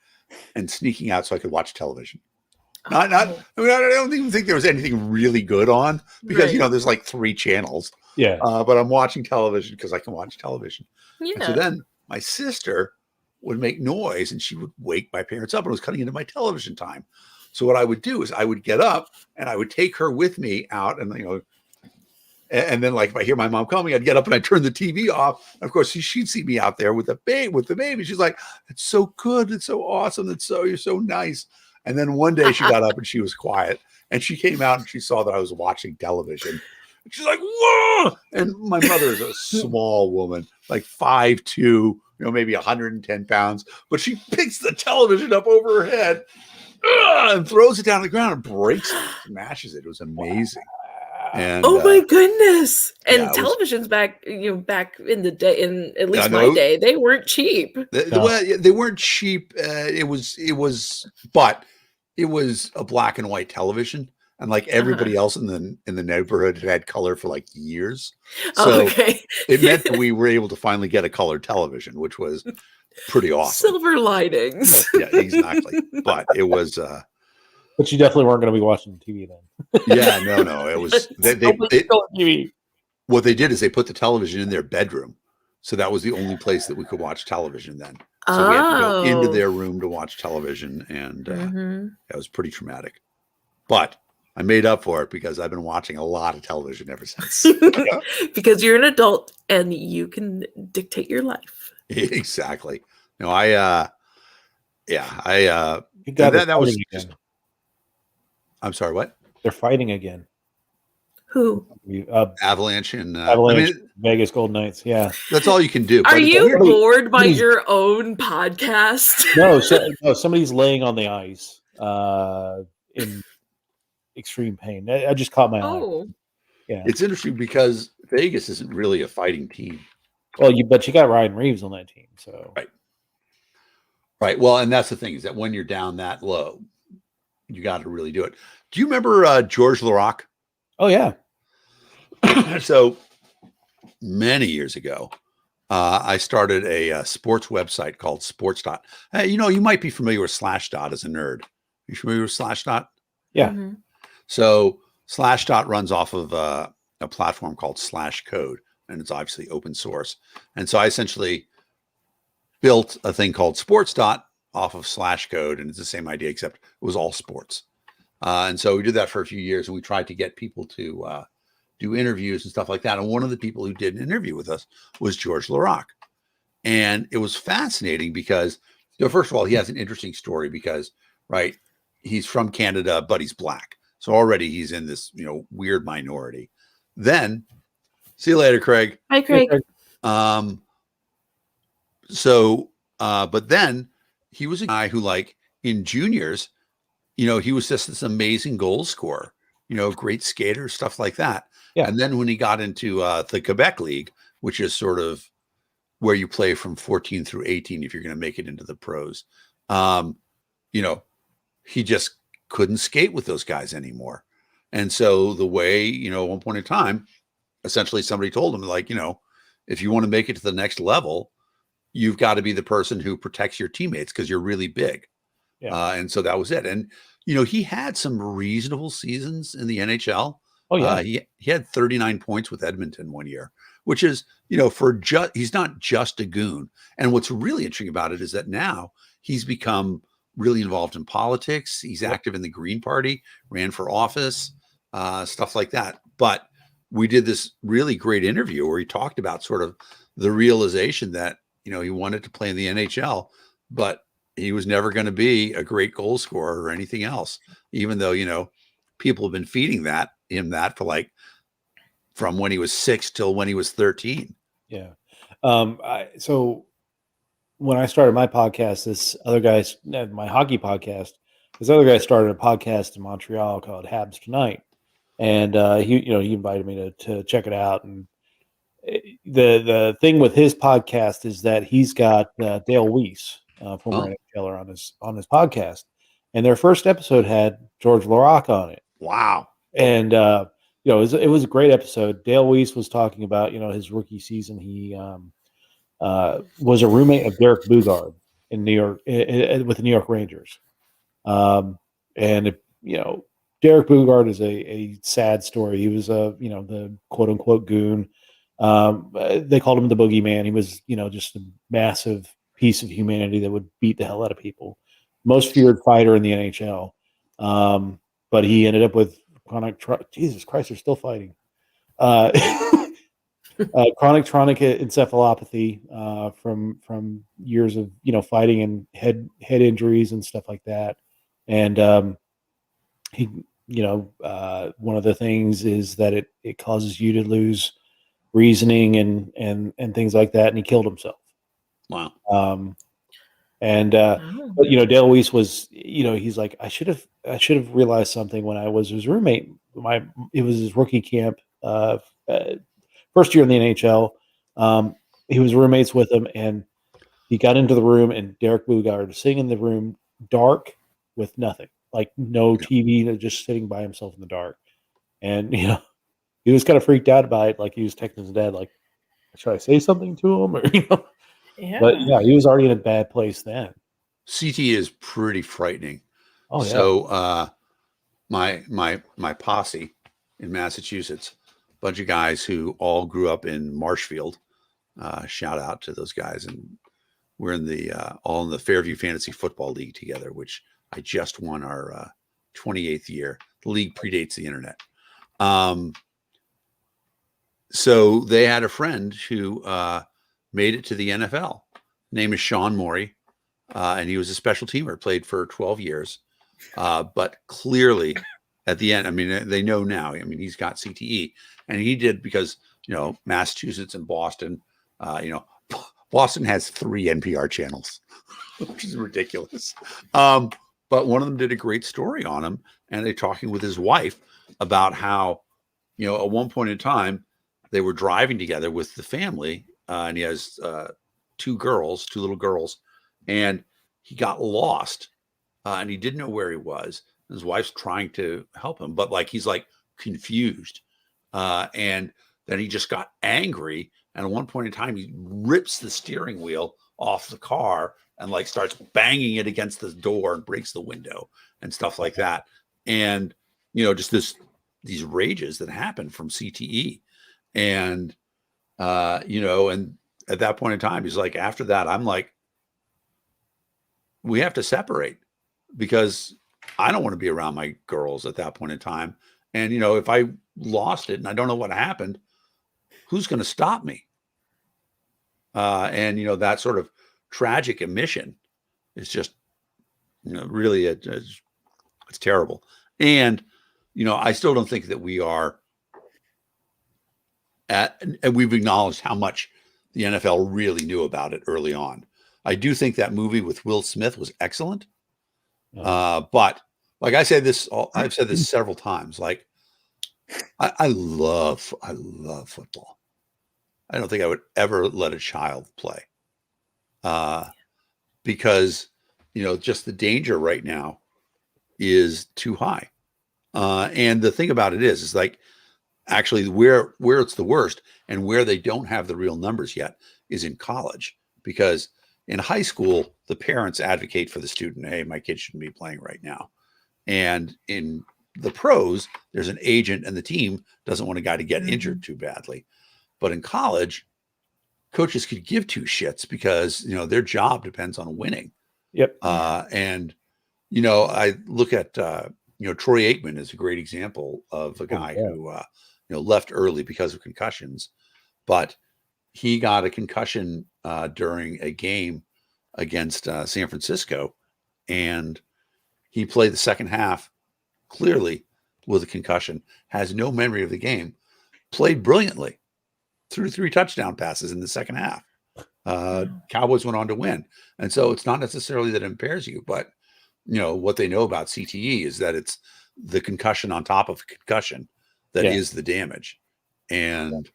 and sneaking out so I could watch television. I don't even think there was anything really good on, because, Right. there's like 3 channels. Yeah. But I'm watching television because I can watch television. Yeah. And so then my sister would make noise and she would wake my parents up, and it was cutting into my television time. So what I would do is I would get up and I would take her with me out, and and then like if I hear my mom coming, I'd get up and I'd turn the TV off. Of course, she'd see me out there with the baby. She's like, "It's so good. It's so awesome. You're so nice." And then one day she got up and she was quiet, and she came out and she saw that I was watching television. She's like, "Whoa!" And my mother is a small woman, like 5'2", maybe 110 pounds, but she picks the television up over her head and throws it down on the ground and breaks it, smashes it. It was amazing. And oh my goodness! And yeah, televisions back in the day, in at least no, my day, they weren't cheap. they weren't cheap. But it was a black and white television, and like everybody else in the neighborhood had color for like years. So okay. it meant that we were able to finally get a color television, which was pretty awesome. Silver linings. Yeah, exactly. But it was. But you definitely weren't going to be watching TV then. Yeah, no. It was TV. what they did is they put the television in their bedroom, so that was the only place that we could watch television then. So we had to go into their room to watch television, and that was pretty traumatic. But I made up for it because I've been watching a lot of television ever since. Because you're an adult and you can dictate your life. Exactly. No, that was just, I'm sorry, what? They're fighting again. Who? Avalanche and Avalanche, Vegas Golden Knights. Yeah. That's all you can do. Are you bored by your own podcast? No, somebody's laying on the ice in extreme pain. I just caught my eye. Yeah. It's interesting because Vegas isn't really a fighting team. Well, but you got Ryan Reeves on that team, so right. Well, and that's the thing, is that when you're down that low, you got to really do it. Do you remember George Larac? Oh yeah. So many years ago, I started a sports website called Sports Dot. You might be familiar with Slashdot as a nerd. You familiar with Slashdot? Yeah. Mm-hmm. So Slashdot runs off of a platform called Slash Code, and it's obviously open source. And so I essentially built a thing called Sports Dot off of Slash Code, and it's the same idea, except it was all sports. And so we did that for a few years, and we tried to get people to do interviews and stuff like that. And one of the people who did an interview with us was George Larac. And it was fascinating because, first of all, he has an interesting story because, he's from Canada, but he's Black. So already he's in this, weird minority. Then, see you later, Craig. Hi, Craig. But then he was a guy who, like, in juniors, he was just this amazing goal scorer, great skater, stuff like that. Yeah. And then when he got into the Quebec League, which is sort of where you play from 14 through 18 if you're going to make it into the pros, he just couldn't skate with those guys anymore. And so the way, at one point in time, essentially somebody told him, like, if you want to make it to the next level, you've got to be the person who protects your teammates because you're really big. Yeah. And so that was it. And, he had some reasonable seasons in the NHL. Oh, yeah. He had 39 points with Edmonton one year, which is, he's not just a goon. And what's really interesting about it is that now he's become really involved in politics. He's active in the Green Party, ran for office, stuff like that. But we did this really great interview where he talked about sort of the realization that, he wanted to play in the NHL, but he was never going to be a great goal scorer or anything else, even though, people have been feeding him that for like from when he was 6 till when he was 13. Yeah. So when I started my podcast, my hockey podcast, this other guy started a podcast in Montreal called Habs Tonight. And he invited me to check it out. And the thing with his podcast is that he's got Dale Weiss, former NHLer, on his podcast, and their first episode had George Laraque on it. Wow! And it was a great episode. Dale Weiss was talking about his rookie season. He was a roommate of Derek Bugard in New York with the New York Rangers, and Derek Bugard is a sad story. He was the quote unquote goon. They called him the boogeyman. He was, just a massive piece of humanity that would beat the hell out of people. Most feared fighter in the NHL. But he ended up with Jesus Christ, they're still fighting. Chronic encephalopathy from years of fighting and head injuries and stuff like that. And he, one of the things is that it causes you to lose reasoning and things like that, and he killed himself. Wow. But Dale Weiss was, he's like, I should have realized something when I was his roommate. It was his rookie camp, first year in the NHL. He was roommates with him, and he got into the room, and Derek Bugard was sitting in the room, dark, with nothing, like no TV, just sitting by himself in the dark. And he was kind of freaked out by it, like he was texting his dad, like, should I say something to him, or Yeah. But yeah, he was already in a bad place then. CT is pretty frightening. Oh yeah. So my posse in Massachusetts, a bunch of guys who all grew up in Marshfield. Shout out to those guys, and we're in all in the Fairview Fantasy Football League together, which I just won our 28th year. The league predates the internet. So they had a friend who made it to the NFL. Name is Sean Morey, and he was a special teamer, played for 12 years. But clearly at the end, I mean, they know now, I mean, he's got CTE, and he did because, Massachusetts and Boston, Boston has 3 NPR channels, which is ridiculous. But one of them did a great story on him, and they're talking with his wife about how, at one point in time, they were driving together with the family, and he has 2 little girls, and he got lost, and he didn't know where he was. His wife's trying to help him, but he's confused, and then he just got angry. And at one point in time, he rips the steering wheel off the car and starts banging it against the door and breaks the window and stuff like that. And just these rages that happen from CTE. And, and at that point in time, he's like, after that, I'm like, we have to separate because I don't want to be around my girls at that point in time. And, if I lost it and I don't know what happened, who's going to stop me? And, that sort of tragic omission is just, really, it's terrible. And, I still don't think that we are and we've acknowledged how much the NFL really knew about it early on. I do think that movie with Will Smith was excellent. But I said this, I've said this several times. I love football. I don't think I would ever let a child play, because just the danger right now is too high. And the thing about it is actually where it's the worst and where they don't have the real numbers yet is in college, because in high school, the parents advocate for the student. Hey, my kid shouldn't be playing right now. And in the pros, there's an agent and the team doesn't want a guy to get injured too badly. But in college, coaches could give 2 shits because, their job depends on winning. Yep. And, I look at, Troy Aikman is a great example of a guy who, left early because of concussions, but he got a concussion during a game against San Francisco, and he played the second half clearly with a concussion, has no memory of the game, played brilliantly, threw 3 touchdown passes in the second half. Cowboys went on to win. And so it's not necessarily that it impairs you, but what they know about CTE is that it's the concussion on top of concussion that is the damage. And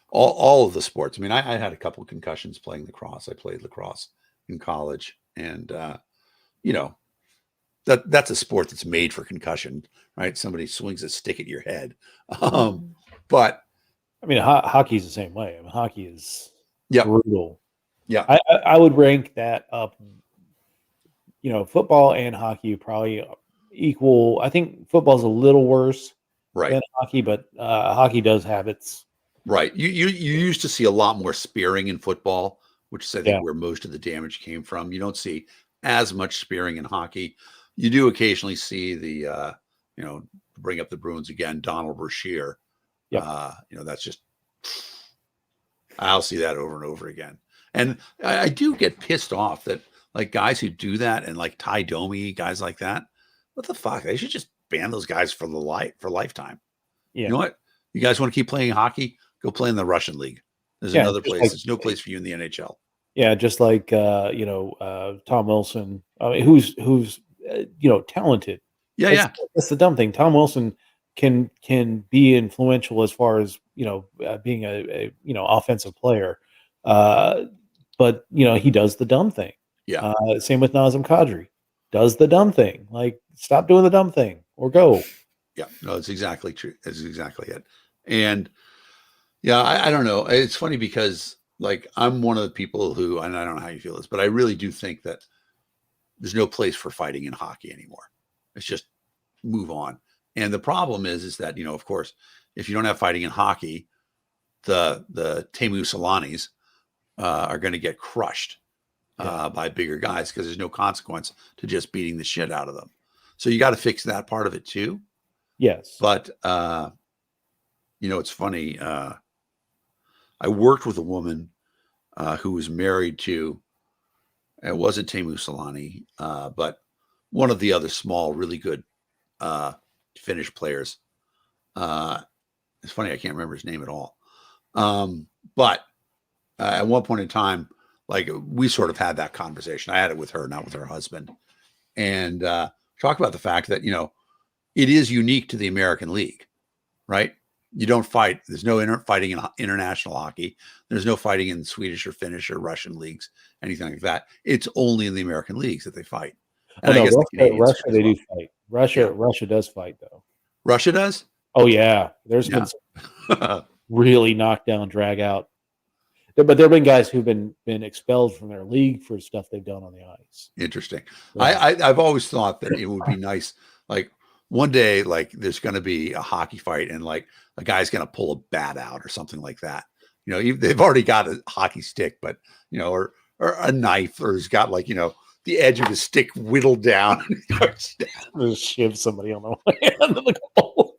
all of the sports. I mean, I had a couple of concussions playing lacrosse. I played lacrosse in college, and that's a sport that's made for concussion, right? Somebody swings a stick at your head. But I mean, hockey's the same way. I mean, hockey is brutal. Yeah. I would rank that up. Football and hockey probably equal. I think football's a little worse than hockey, but hockey does have its. Right. You used to see a lot more spearing in football, which is, I think, where most of the damage came from. You don't see as much spearing in hockey. You do occasionally see the, bring up the Bruins again, Donald Brashear. That's just, I'll see that over and over again. And I do get pissed off that like guys who do that, and like Ty Domi, guys like that, what the fuck? They should just ban those guys for lifetime. Yeah. You know what? You guys want to keep playing hockey? Go play in the Russian league. There's another place. There's no place for you in the NHL. Yeah, just like Tom Wilson. I mean, who's talented. That's the dumb thing. Tom Wilson can be influential as far as being a offensive player, but he does the dumb thing. Yeah. Same with Nazem Kadri. Does the dumb thing. Like, stop doing the dumb thing or go. Yeah. No, it's exactly true. That's exactly it. And yeah, I don't know. It's funny because like I'm one of the people who, and I don't know how you feel this, but I really do think that there's no place for fighting in hockey anymore. It's just move on. And the problem is that, of course, if you don't have fighting in hockey, the Teemu Selanis are going to get crushed by bigger guys because there's no consequence to just beating the shit out of them. So you got to fix that part of it too. Yes. But, it's funny. I worked with a woman who was married to, it wasn't Teemu Selänne, but one of the other small, really good Finnish players. It's funny, I can't remember his name at all. But at one point in time, like we sort of had that conversation. I had it with her, not with her husband, and talk about the fact that it is unique to the American League, right? You don't fight. There's no fighting in international hockey. There's no fighting in Swedish or Finnish or Russian leagues, anything like that. It's only in the American leagues that they fight. And I guess Russia they do fight. Russia does fight though. Russia does? Oh yeah. There's been some really knockdown, drag out. But there have been guys who've been expelled from their league for stuff they've done on the ice. Interesting. Yeah. I've always thought that it would be nice, like one day, like there's going to be a hockey fight and like a guy's going to pull a bat out or something like that. They've already got a hockey stick, but or a knife, or he's got like the edge of his stick whittled down. Just shiv somebody on the way under the goal.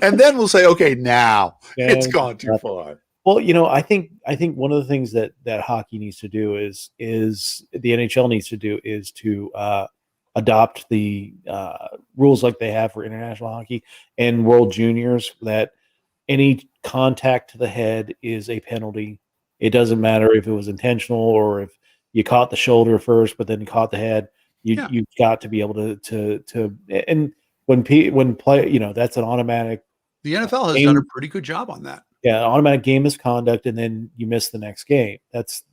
And then we'll say, okay, now it's gone too far. Well, I think one of the things that hockey needs to do is the NHL needs to do is to adopt the rules like they have for international hockey and World Juniors, that any contact to the head is a penalty. It doesn't matter if it was intentional or if you caught the shoulder first, but then you caught the head. You've got to be able to and when play, that's an automatic. The NFL has done a pretty good job on that. Yeah, automatic game misconduct, and then you miss the next game. That's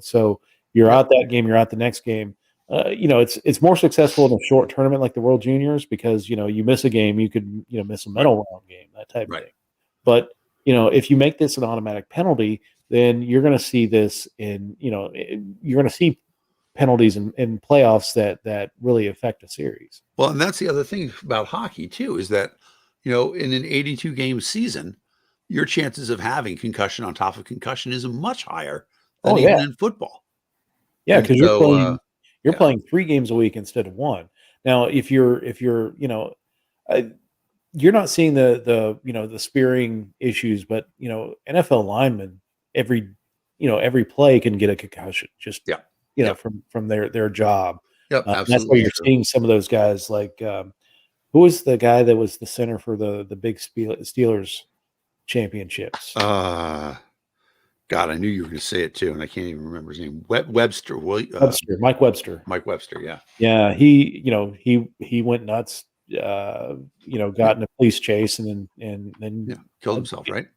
so you're out that game, you're out the next game. It's more successful in a short tournament like the World Juniors because you miss a game, you could miss a medal round game, that type of thing. But if you make this an automatic penalty, then you're going to see this you're going to see penalties in playoffs that really affect a series. Well, and that's the other thing about hockey too, is that in an 82 game season, your chances of having concussion on top of concussion is much higher than even in football. Yeah, because you're playing 3 games a week instead of 1. Now, if you're you're not seeing the spearing issues, but NFL linemen every every play can get a concussion just, Yeah. from their job. Yep. And that's why Absolutely you're true. seeing some of those guys like, who was the guy that was the center for the big Steelers championships? God, I knew you were going to say it too, and I can't even remember his name. Webster, Webster, Mike Webster. Mike Webster. Yeah. Yeah, he went nuts. Got in a police chase and then Killed himself, right?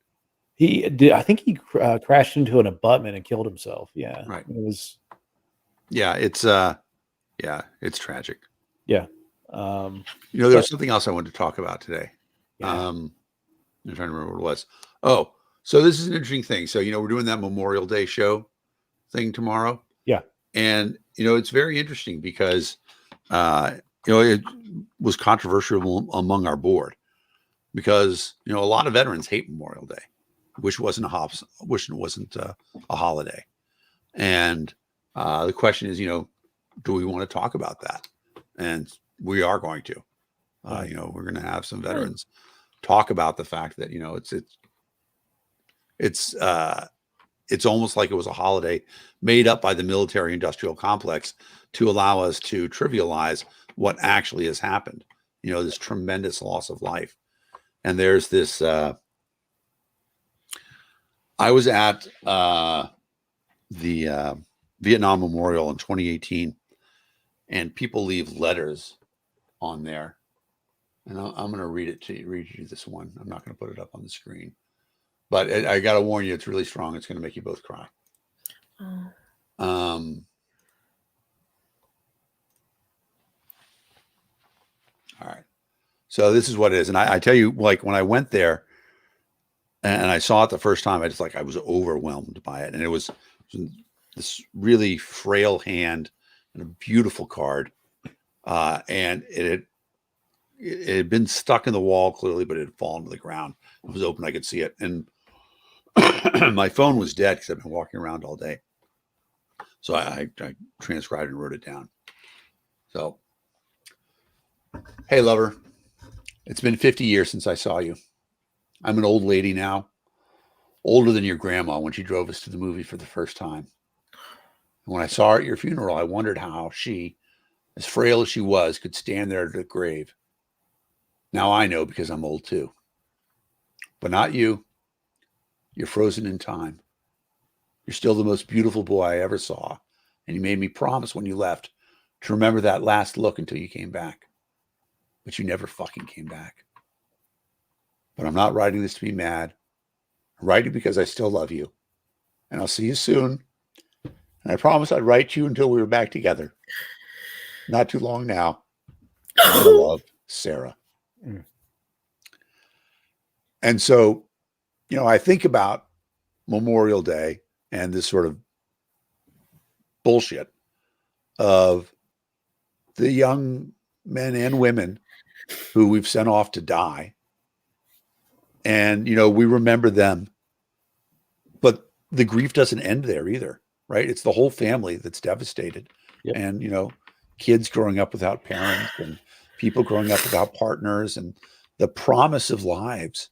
he did. I think he crashed into an abutment and killed himself. Yeah, Right. It was. Yeah, it's tragic. Yeah. There's something else I wanted to talk about today. Yeah. I'm trying to remember what it was. Oh, so this is an interesting thing. So, we're doing that Memorial Day show thing tomorrow. Yeah. And, it's very interesting because, it was controversial among our board because, a lot of veterans hate Memorial Day, which wasn't a holiday. And the question is, do we want to talk about that? And we are going to, we're going to have some veterans talk about the fact that, it's almost like it was a holiday made up by the military industrial complex to allow us to trivialize what actually has happened, this tremendous loss of life. And there's this, I was at the Vietnam Memorial in 2018, and people leave letters on there. And I'm going to read you this one. I'm not going to put it up on the screen. But I got to warn you, it's really strong. It's going to make you both cry. Oh. All right. So this is what it is. And I tell you, like when I went there and I saw it the first time, I was overwhelmed by it. And it was this really frail hand and a beautiful card. And it had been stuck in the wall clearly, but it had fallen to the ground. It was open. I could see it. And my phone was dead because I've been walking around all day. So I transcribed and wrote it down. So, hey, lover, it's been 50 years since I saw you. I'm an old lady now, older than your grandma when she drove us to the movie for the first time. And when I saw her at your funeral, I wondered how she, as frail as she was, could stand there at the grave. Now I know because I'm old too. But not you. You're frozen in time. You're still the most beautiful boy I ever saw. And you made me promise when you left to remember that last look until you came back. But you never fucking came back. But I'm not writing this to be mad. I'm writing because I still love you. And I'll see you soon. And I promise I'd write you until we were back together. Not too long now. My love, Sarah. Mm. And so, I think about Memorial Day and this sort of bullshit of the young men and women who we've sent off to die. And, we remember them, but the grief doesn't end there either, right? It's the whole family that's devastated. Yep. And, kids growing up without parents and people growing up without partners and the promise of lives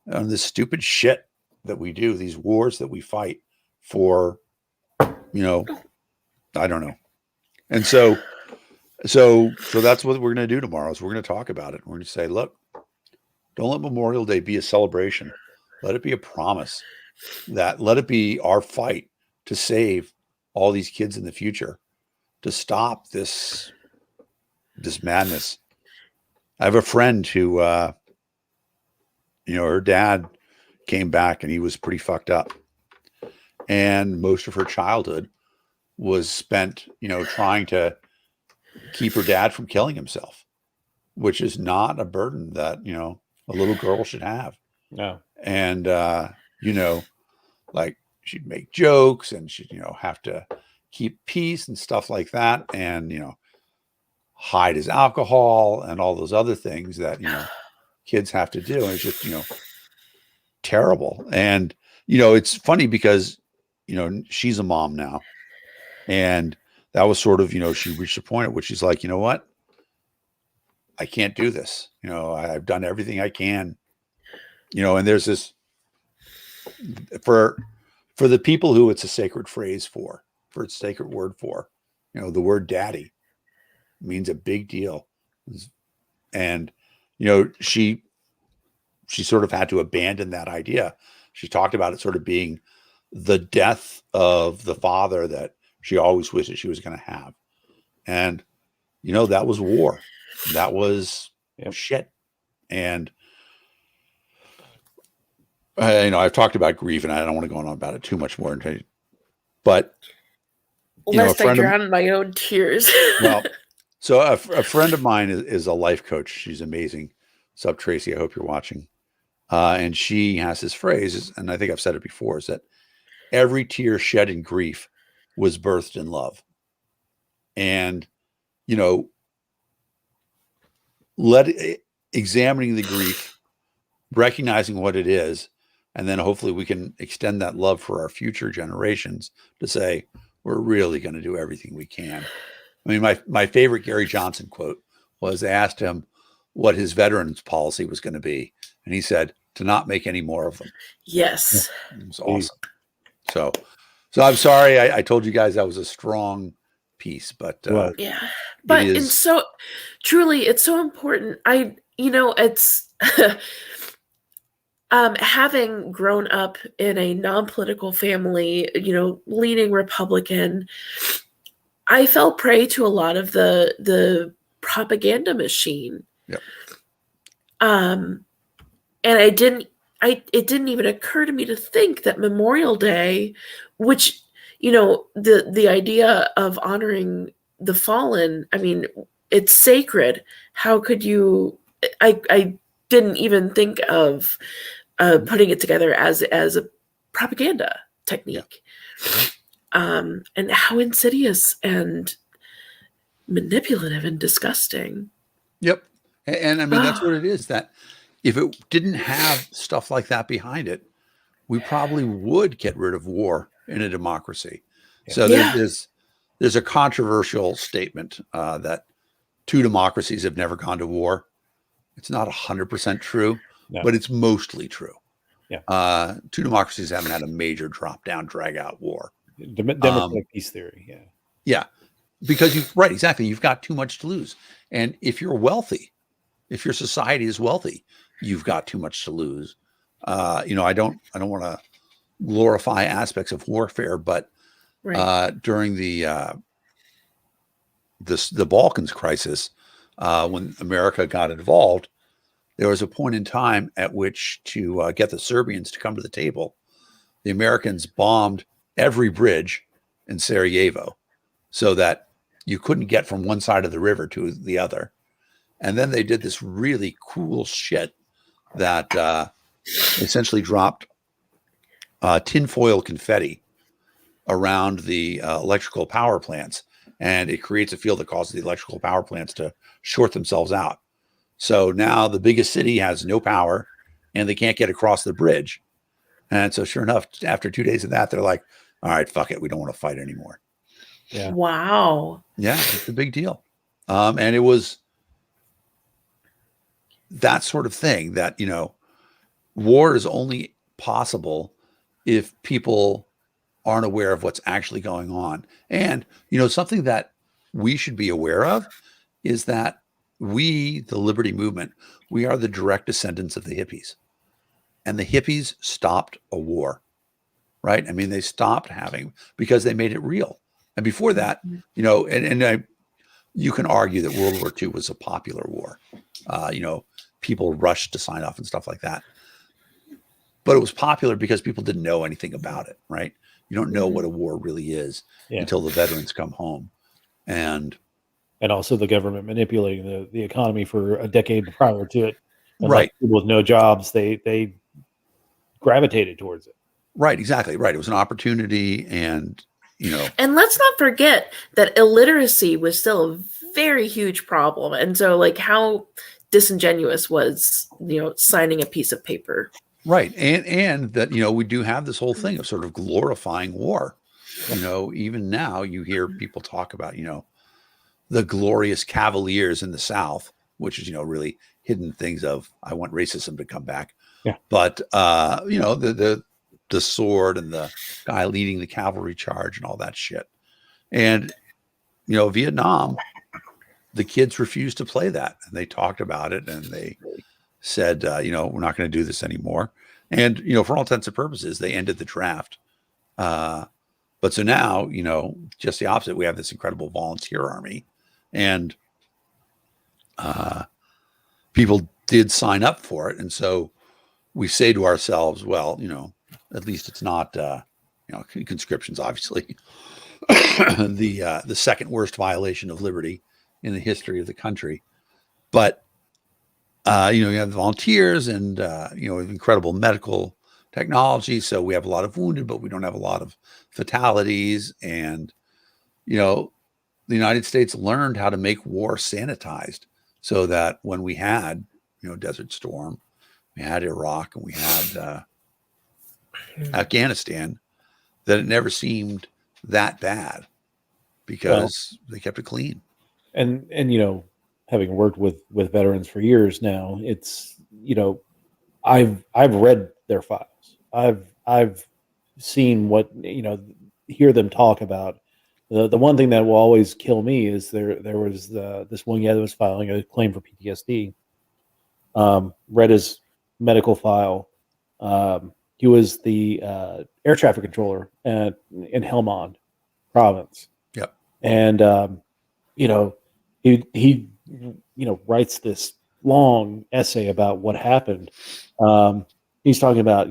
and this stupid shit that we do, these wars that we fight for, I don't know. And so that's what we're going to do tomorrow is we're going to talk about it. We're going to say, look, don't let Memorial Day be a celebration. Let it be a promise let it be our fight to save all these kids in the future, to stop this madness. I have a friend who, her dad came back and he was pretty fucked up. And most of her childhood was spent, trying to keep her dad from killing himself, which is not a burden that, a little girl should have. No. And, like she'd make jokes and she'd, have to keep peace and stuff like that. And, hide his alcohol and all those other things that, kids have to do. And it's just, terrible. And, it's funny because, she's a mom now. And that was sort of, she reached a point at which she's like, you know what? I can't do this. I've done everything I can, and there's this for for the people who it's a sacred phrase for its sacred word for, the word daddy means a big deal. And, she sort of had to abandon that idea. She talked about it sort of being the death of the father that she always wished that she was going to have. And, that was war. That was shit. And, I've talked about grief, and I don't want to go on about it too much more. But, lest I drown in my own tears. Well, so a friend of mine is a life coach. She's amazing. What's up, Tracy? I hope you're watching. And she has this phrase, and I think I've said it before, is that every tear shed in grief was birthed in love. And, examining the grief, recognizing what it is, and then hopefully we can extend that love for our future generations to say, we're really going to do everything we can. I mean, my favorite Gary Johnson quote was, they asked him what his veterans policy was going to be. And he said, to not make any more of them. Yes. It was awesome. So I'm sorry. I told you guys that was a strong piece, but yeah, but and so truly, it's so important. It's having grown up in a non-political family, leaning Republican, I fell prey to a lot of the propaganda machine. Yep. And it didn't even occur to me to think that Memorial Day, which, the idea of honoring the fallen, I mean, it's sacred. How could you, I didn't even think of putting it together as a propaganda technique. Yeah. And how insidious and manipulative and disgusting. Yep. And I mean, that's what it is, that if it didn't have stuff like that behind it, we probably would get rid of war in a democracy. Yeah. So there's a controversial statement that two democracies have never gone to war. It's not 100% true, but it's mostly true. Yeah. Two democracies haven't had a major drop down, drag out war. Democratic peace theory. Yeah. Yeah. Because exactly. You've got too much to lose. And if you're wealthy, if your society is wealthy, you've got too much to lose. I don't want to glorify aspects of warfare, but during the Balkans crisis, when America got involved, there was a point in time at which to get the Serbians to come to the table, the Americans bombed every bridge in Sarajevo so that you couldn't get from one side of the river to the other. And then they did this really cool shit that essentially dropped tinfoil confetti around the electrical power plants. And it creates a field that causes the electrical power plants to short themselves out. So now the biggest city has no power and they can't get across the bridge. And so sure enough, after 2 days of that, they're like, all right, fuck it. We don't want to fight anymore. Yeah. Wow. Yeah, it's a big deal. And it was that sort of thing that, war is only possible if people aren't aware of what's actually going on. And, something that we should be aware of is that we, the Liberty Movement, we are the direct descendants of the hippies. And the hippies stopped a war, right? I mean, they stopped having, because they made it real. And before that, you can argue that World War II was a popular war. People rushed to sign off and stuff like that. But it was popular because people didn't know anything about it, right? You don't know what a war really is until the veterans come home. And also the government manipulating the economy for a decade prior to it. And right. People with no jobs, they gravitated towards it. Right, exactly. Right. It was an opportunity, and And let's not forget that illiteracy was still a very huge problem. And so how disingenuous was, signing a piece of paper. Right. And that, we do have this whole thing of sort of glorifying war. Even now you hear people talk about, the glorious Cavaliers in the South, which is, really hidden things of, I want racism to come back. Yeah. But, the the sword and the guy leading the cavalry charge and all that shit. And, Vietnam, the kids refused to play that. And they talked about it and they said, we're not going to do this anymore. And, for all intents and purposes, they ended the draft. But so now, just the opposite, we have this incredible volunteer army and people did sign up for it. And so we say to ourselves, well, at least it's not, conscription's obviously the second worst violation of liberty in the history of the country. But, you have the volunteers and, incredible medical technology. So we have a lot of wounded, but we don't have a lot of fatalities. And, the United States learned how to make war sanitized so that when we had, Desert Storm, we had Iraq and we had Afghanistan, that it never seemed that bad because they kept it clean. And having worked with veterans for years now, it's I've read their files. I've seen what hear them talk about. The one thing that will always kill me is there was this one guy that was filing a claim for PTSD. Read his medical file. He was the air traffic controller in Helmand province. Yep. And he writes this long essay about what happened. He's talking about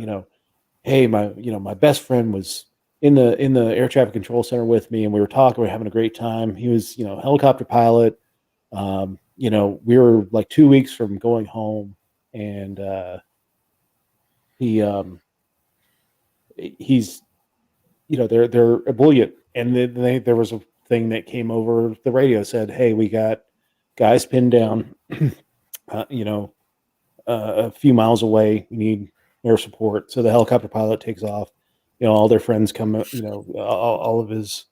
hey, my best friend was in the air traffic control center with me, and we were having a great time. He was helicopter pilot. We were like 2 weeks from going home, and he's they're ebullient, and then there was a thing that came over the radio, said, hey, we got guys pinned down a few miles away, we need air support. So the helicopter pilot takes off, all their friends come, all of his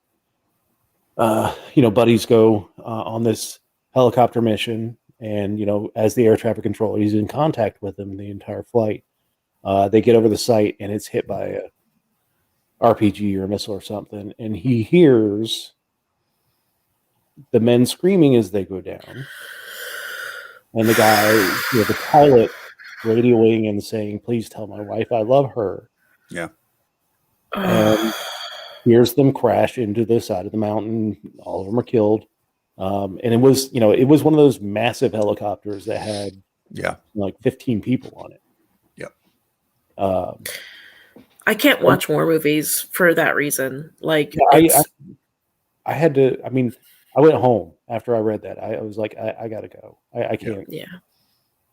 buddies go on this helicopter mission, and as the air traffic controller, he's in contact with them the entire flight. They get over the site and it's hit by a RPG or a missile or something, and he hears the men screaming as they go down, and the guy, the pilot, radioing and saying, please tell my wife I love her. Yeah. And hears them crash into the side of the mountain. All of them are killed. And it was one of those massive helicopters that had like 15 people on it. Yep. I can't watch war movies for that reason. Like, I had to. I mean, I went home after I read that. I was like, I gotta go. I can't. Yeah.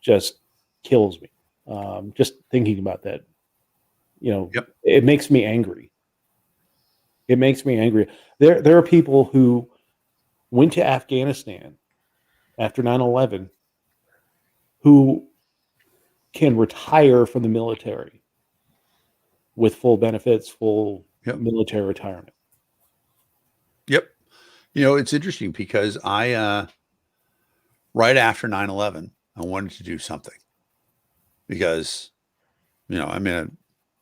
Just kills me. Just thinking about that. Yep. It makes me angry. It makes me angry. There are people who went to Afghanistan after 9/11 who can retire from the military with full benefits, full military retirement. Yep. It's interesting because I, right after 9/11, I wanted to do something because,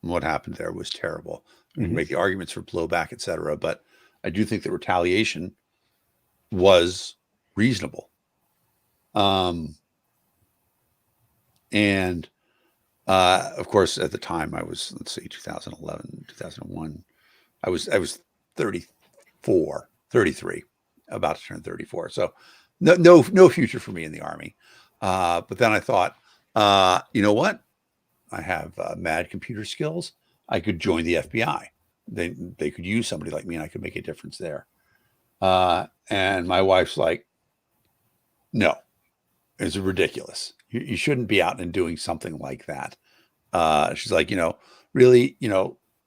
what happened there was terrible. We can make the arguments for blowback, et cetera, but I do think that retaliation was reasonable. And of course, at the time I was, 2011, 2001, I was 34, 33, about to turn 34. So no future for me in the Army. But then I thought, you know what? I have mad computer skills. I could join the FBI. They could use somebody like me and I could make a difference there. And my wife's like, no, it's ridiculous. You shouldn't be out and doing something like that. She's like, really,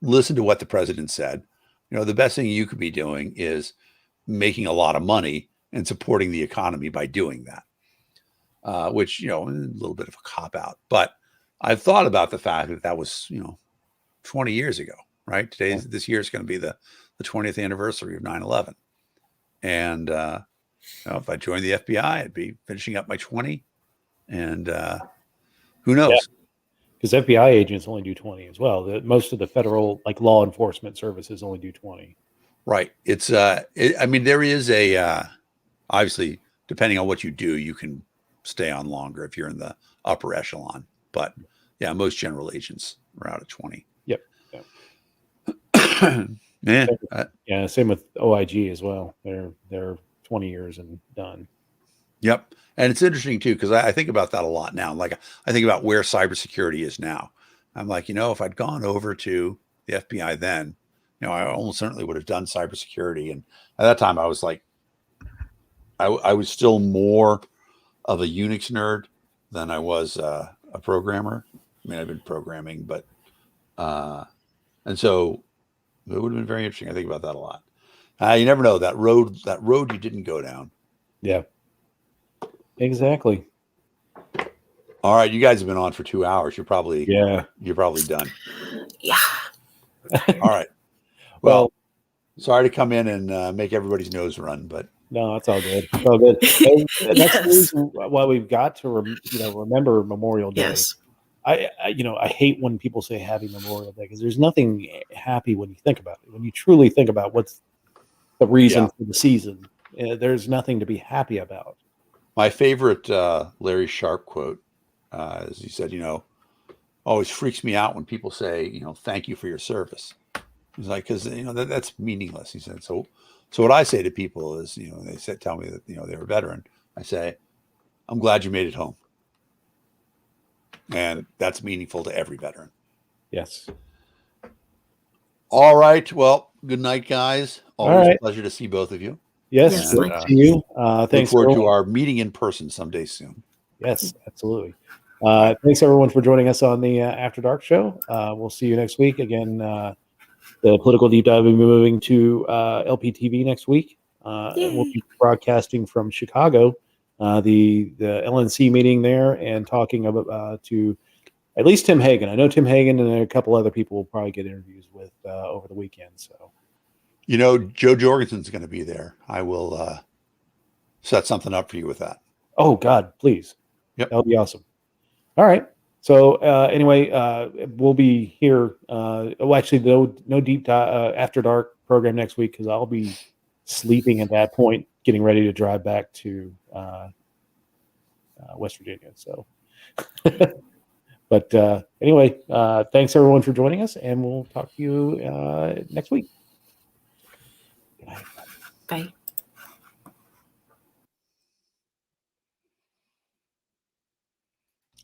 listen to what the president said. The best thing you could be doing is making a lot of money and supporting the economy by doing that, which, a little bit of a cop out. But I've thought about the fact that was, 20 years ago, right? This year is going to be the 20th anniversary of 9/11. And if I joined the FBI, I'd be finishing up my 20. And who knows? Because FBI agents only do 20 as well. Most of the federal like law enforcement services only do 20. Right. It's I mean, there is a obviously, depending on what you do, you can stay on longer if you're in the upper echelon. But yeah, most general agents are out at 20. Yep. Yep. Yeah. Yeah. Same with OIG as well. They're 20 years and done. Yep. And it's interesting too, because I think about that a lot now. Like I think about where cybersecurity is now. I'm like, if I'd gone over to the FBI then, I almost certainly would have done cybersecurity. And at that time, I was like, I was still more of a Unix nerd than I was a programmer. I mean, I've been programming, but and so it would have been very interesting. I think about that a lot. You never know that road you didn't go down. Yeah, exactly. All right, you guys have been on for 2 hours. You're probably done. Yeah. All right. Well, sorry to come in and make everybody's nose run, but no, it's all good. It's all good. And that's Yes. the reason why we've got to remember Memorial Day. Yes. I hate when people say Happy Memorial Day because there's nothing happy when you think about it. When you truly think about what's the reason for the season, there's nothing to be happy about. My favorite Larry Sharp quote is he said, always freaks me out when people say, thank you for your service. He's like, because that's meaningless. He said, so what I say to people is, they tell me that they're a veteran. I say, I'm glad you made it home, and that's meaningful to every veteran. Yes. All right. Well, good night, guys. Always a pleasure to see both of you. Yes. And, Good to see you. Look Thanks forward to our meeting in person someday soon. Yes, absolutely. Thanks everyone for joining us on the After Dark show. We'll see you next week. Again, the political deep dive will be moving to LPTV next week. And we'll be broadcasting from Chicago, the LNC meeting there, and talking about to at least Tim Hagen. I know Tim Hagen and a couple other people will probably get interviews with over the weekend. So, Joe Jorgensen's going to be there. I will set something up for you with that. Oh God, please. Yep. That'll be awesome. All right. So anyway, we'll be here. Actually, no deep dive after dark program next week because I'll be sleeping at that point, getting ready to drive back to West Virginia. So, but anyway, thanks everyone for joining us, and we'll talk to you next week. Bye.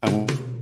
I won't